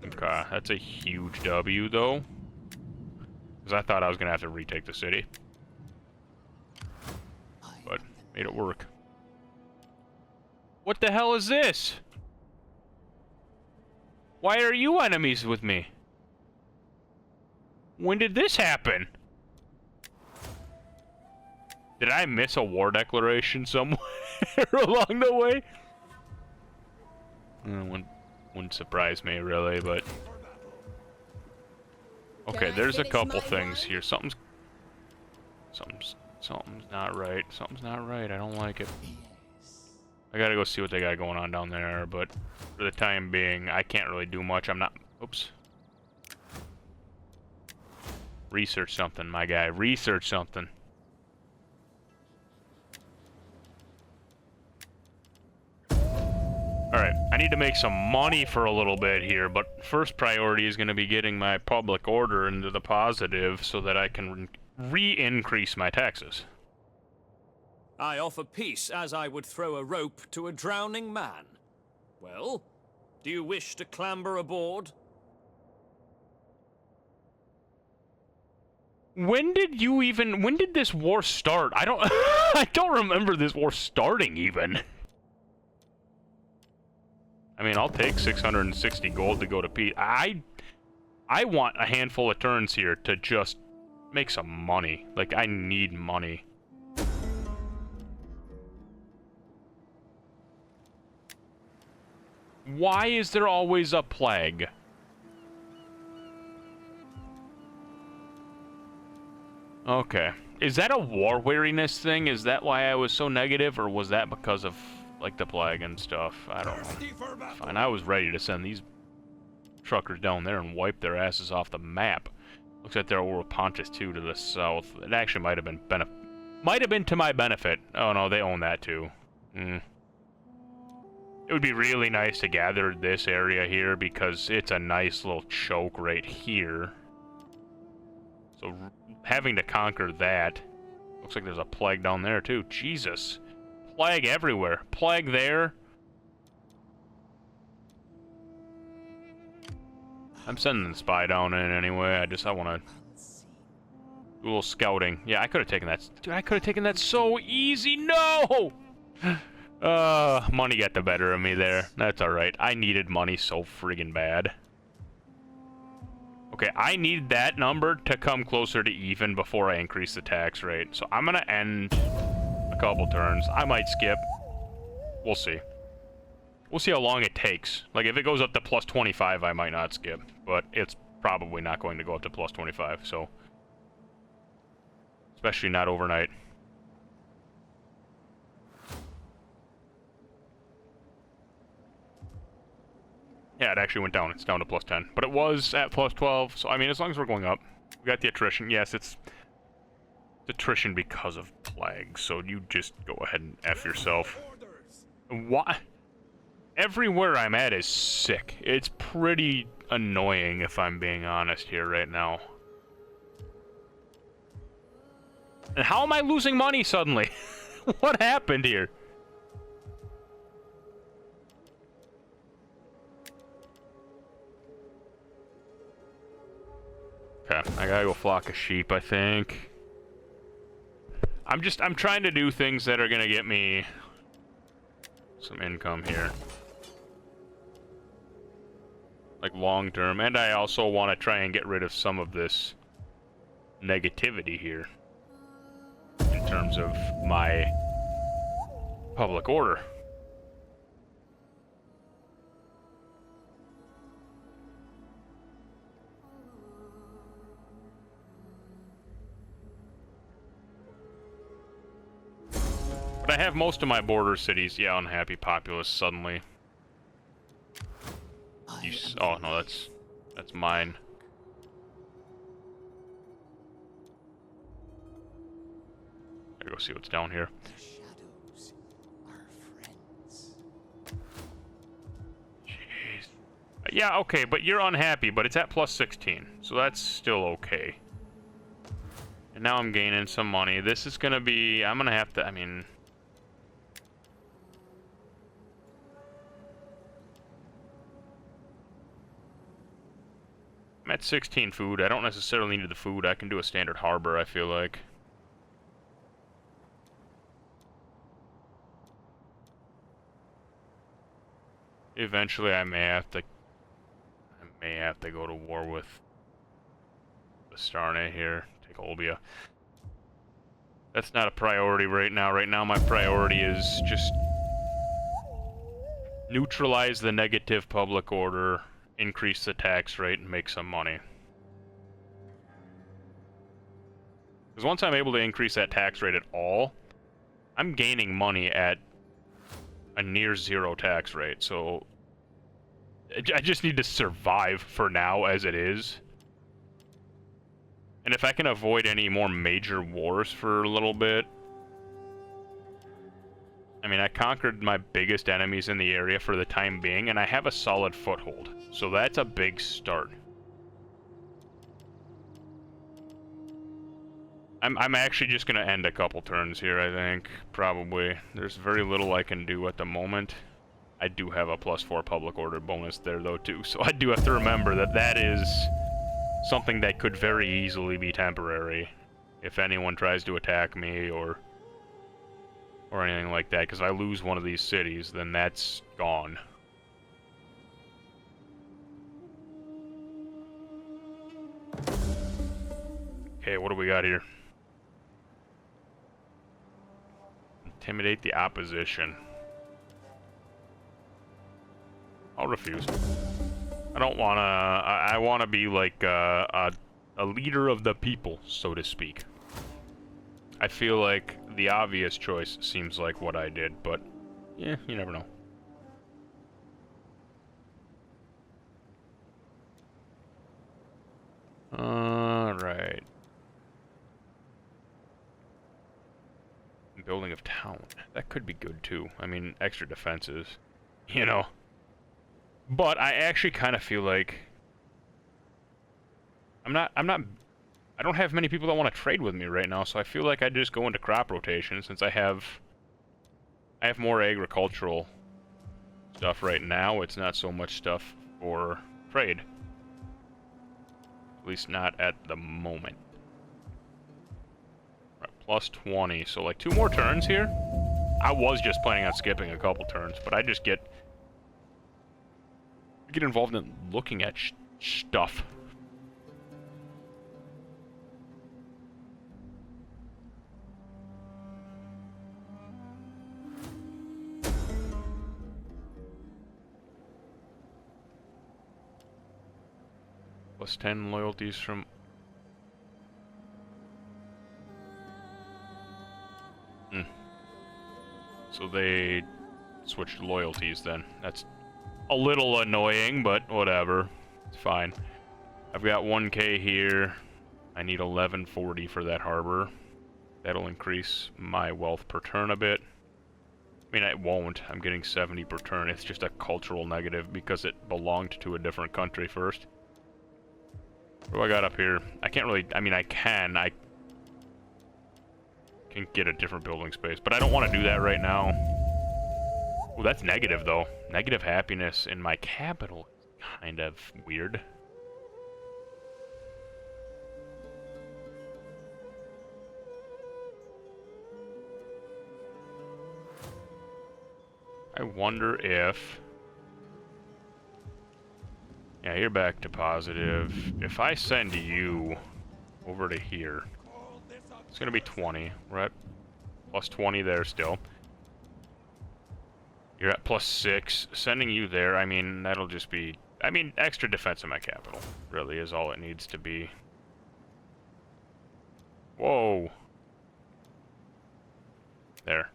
S1: Okay, that's a huge W, though. Because I thought I was going to have to retake the city. But, made it work. What the hell is this? Why are you enemies with me? When did this happen? Did I miss a war declaration somewhere along the way? Wouldn't surprise me, really, but... Okay, there's a couple things here. Something's not right. Something's not right. I don't like it. I gotta go see what they got going on down there, but for the time being, I can't really do much. I'm not... Oops. Research something, my guy. Research something. Alright, I need to make some money for a little bit here, but first priority is going to be getting my public order into the positive so that I can re-increase my taxes.
S5: I offer peace as I would throw a rope to a drowning man. Well, do you wish to clamber aboard?
S1: When did this war start? I don't remember this war starting even. I mean, I'll take 660 gold to go to Pete. I want a handful of turns here to just make some money. Like, I need money. Why is there always a plague? Okay. Is that a war weariness thing? Is that why I was so negative, or was that because of, like, the plague and stuff? I don't know. Fine, I was ready to send these truckers down there and wipe their asses off the map. Looks like there were Pontus too to the south. It actually might have been to my benefit. Oh no, they own that too. It would be really nice to gather this area here because it's a nice little choke right here. So having to conquer that. Looks like there's a plague down there too. Jesus. Plague everywhere. Plague there. I'm sending the spy down in anyway. I want to do a little scouting. Yeah, I could have taken that. Dude, I could have taken that so easy. No! Money got the better of me there. That's alright. I needed money so friggin' bad. Okay, I need that number to come closer to even before I increase the tax rate. So I'm gonna end a couple turns. I might skip. We'll see. We'll see how long it takes. Like, if it goes up to plus 25, I might not skip. But it's probably not going to go up to plus 25, so... Especially not overnight. Yeah, it actually went down. It's down to plus 10. But it was at plus 12, so, I mean, as long as we're going up. We got the attrition. Yes, it's attrition because of plague, so you just go ahead and F yourself. Why? Everywhere I'm at is sick. It's pretty annoying, if I'm being honest here right now. And how am I losing money suddenly? What happened here? Okay, I gotta go flock a sheep, I think. I'm trying to do things that are gonna get me some income here. Like long term, and I also want to try and get rid of some of this negativity here in terms of my public order. But I have most of my border cities. Yeah, unhappy populace suddenly. Oh no, that's mine. Gotta go see what's down here. Jeez. Yeah, okay, but you're unhappy, but it's at plus 16, so that's still okay. And now I'm gaining some money. This is gonna be... I'm gonna have to... I mean... I'm at 16 food. I don't necessarily need the food. I can do a standard harbor, I feel like. Eventually I may have to go to war with the Starne here. Take Olbia. That's not a priority right now. Right now my priority is just neutralize the negative public order, increase the tax rate, and make some money. Because once I'm able to increase that tax rate at all, I'm gaining money at a near zero tax rate, so I just need to survive for now as it is. And if I can avoid any more major wars for a little bit... I mean, I conquered my biggest enemies in the area for the time being, and I have a solid foothold. So that's a big start. I'm actually just going to end a couple turns here, I think. Probably. There's very little I can do at the moment. I do have a +4 public order bonus there, though, too. So I do have to remember that that is something that could very easily be temporary. If anyone tries to attack me or anything like that. Because if I lose one of these cities, then that's gone. Okay, what do we got here? Intimidate the opposition. I'll refuse. I don't wanna... I wanna be like a leader of the people, so to speak. I feel like the obvious choice seems like what I did, but yeah, you never know. Alright. Building of town. That could be good too. I mean, extra defenses, you know. But I actually kind of feel like I don't have many people that want to trade with me right now, so I feel like I just go into crop rotation since I have more agricultural stuff right now. It's not so much stuff for trade. At least not at the moment. +20, so like 2 more turns here. I was just planning on skipping a couple turns, but I just get involved in looking at stuff. +10 loyalties from... So they switched loyalties then. That's a little annoying, but whatever. It's fine. I've got 1k here. I need 1140 for that harbor. That'll increase my wealth per turn a bit. I mean, it won't. I'm getting 70 per turn. It's just a cultural negative because it belonged to a different country first. What do I got up here? I can't really... I mean, I can get a different building space, but I don't want to do that right now. Oh, that's negative, though. Negative happiness in my capital is kind of weird. I wonder if... Yeah, you're back to positive. If I send you over to here, it's gonna be 20. We're at +20 there still. You're at +6. Sending you there, I mean, that'll just be... I mean, extra defense in my capital really is all it needs to be. Whoa. There.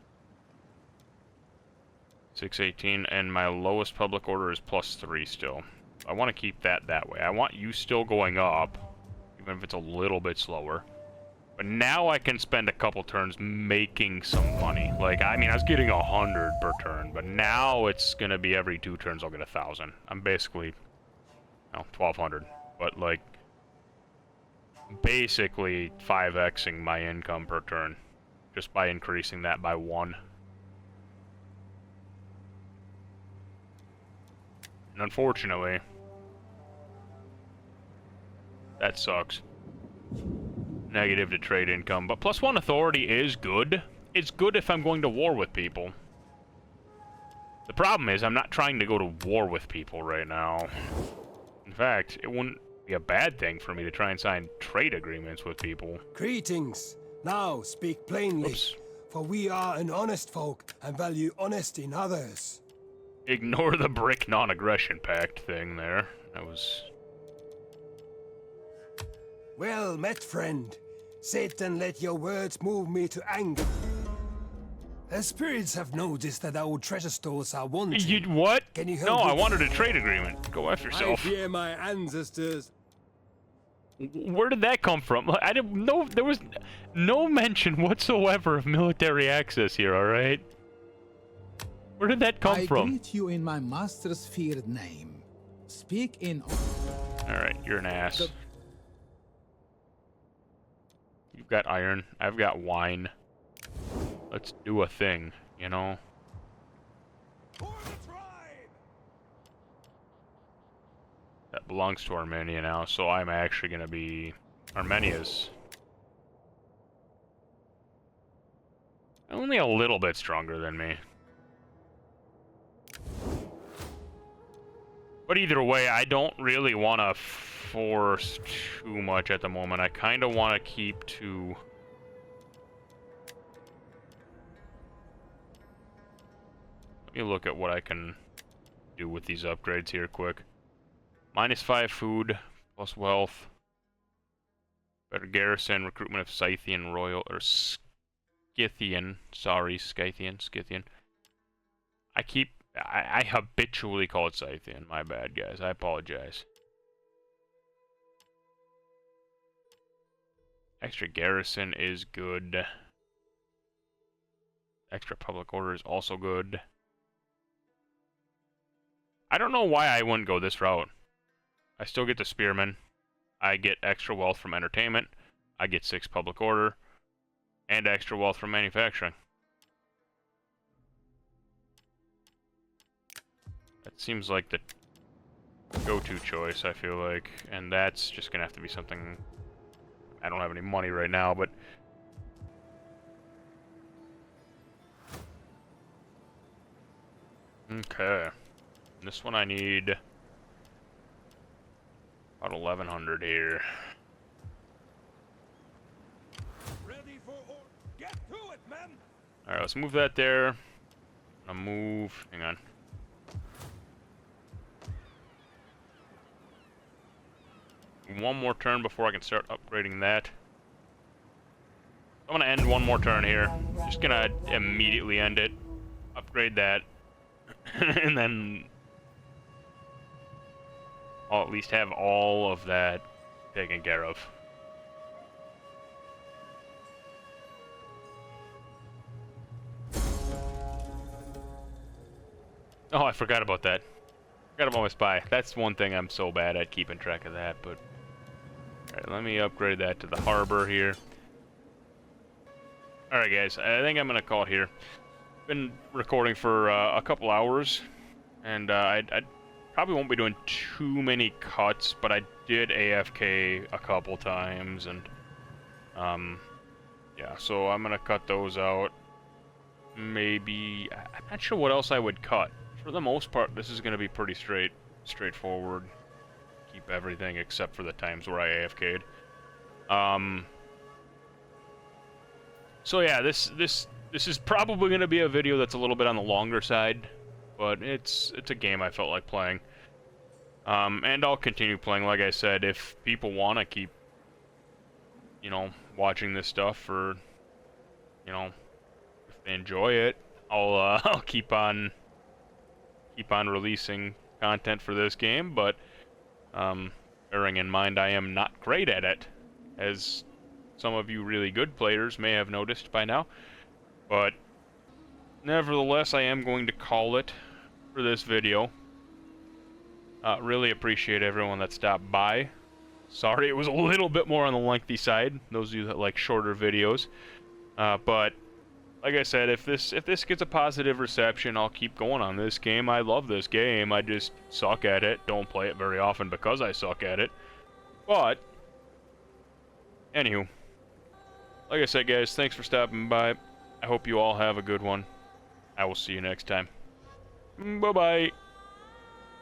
S1: 618, and my lowest public order is +3 still. I want to keep that way. I want you still going up, even if it's a little bit slower. But now I can spend a couple turns making some money. Like, I mean, I was getting 100 per turn, but now it's gonna be every 2 turns I'll get 1,000. I'm basically, 1,200. But, like, basically 5xing my income per turn, just by increasing that by 1. And unfortunately, that sucks. Negative to trade income, but +1 authority is good. It's good if I'm going to war with people. The problem is I'm not trying to go to war with people right now. In fact, it wouldn't be a bad thing for me to try and sign trade agreements with people.
S3: Greetings. Now speak plainly,
S1: Oops.
S3: for we are an honest folk and value honesty in others.
S1: Ignore the brick non-aggression pact thing there. That was...
S3: Well met, friend. Sit and let your words move me to anger. The spirits have noticed that our treasure stores are wanting.
S1: You what?
S3: Can you
S1: No,
S3: help
S1: I
S3: with-
S1: wanted a trade agreement. Go F
S3: I
S1: yourself.
S3: fear my ancestors.
S1: Where did that come from? I didn't know. There was no mention whatsoever of military access here, alright? Where did that come
S8: I
S1: from?
S8: greet you in my master's feared name. Speak in...
S1: Alright, you're an ass. You've got iron. I've got wine. Let's do a thing, you know?
S4: For the tribe!
S1: That belongs to Armenia now, so I'm actually gonna be Armenia's. Only a little bit stronger than me. But either way, I don't really want to force too much at the moment. I kind of want to keep to... Let me look at what I can do with these upgrades here quick. -5 food, plus wealth. Better garrison, recruitment of Scythian, Royal, or Scythian. Sorry, Scythian. I habitually call it Scythian. My bad, guys. I apologize. Extra garrison is good. Extra public order is also good. I don't know why I wouldn't go this route. I still get the spearmen. I get extra wealth from entertainment. I get 6 public order. And extra wealth from manufacturing. That seems like the go-to choice, I feel like. And that's just gonna have to be something... I don't have any money right now, but... Okay. This one I need... about 1,100 here.
S4: Ready for or get to it, men!
S1: Alright, let's move that there. I'll move... hang on. One more turn before I can start upgrading that. I'm gonna end one more turn here. Just gonna immediately end it. Upgrade that. And then... I'll at least have all of that taken care of. Oh, I forgot about that. Forgot about my spy. That's one thing I'm so bad at, keeping track of that, but... Alright, let me upgrade that to the harbor here. Alright guys, I think I'm gonna call it here. Been recording for a couple hours, and I probably won't be doing too many cuts, but I did AFK a couple times, and yeah, so I'm gonna cut those out. Maybe... I'm not sure what else I would cut. For the most part, this is gonna be pretty straightforward. Keep everything except for the times where I AFK'd. So yeah, this is probably gonna be a video that's a little bit on the longer side, but it's a game I felt like playing. And I'll continue playing, like I said, if people want to keep, you know, watching this stuff, or, you know, if they enjoy it, I'll keep on releasing content for this game, but bearing in mind I am not great at it, as some of you really good players may have noticed by now, but nevertheless I am going to call it for this video. Really appreciate everyone that stopped by, Sorry, it was a little bit more on the lengthy side. Those of you that like shorter videos. But like I said, if this gets a positive reception, I'll keep going on this game. I love this game. I just suck at it. Don't play it very often because I suck at it. But anywho, like I said, guys, thanks for stopping by. I hope you all have a good one. I will see you next time. Bye-bye.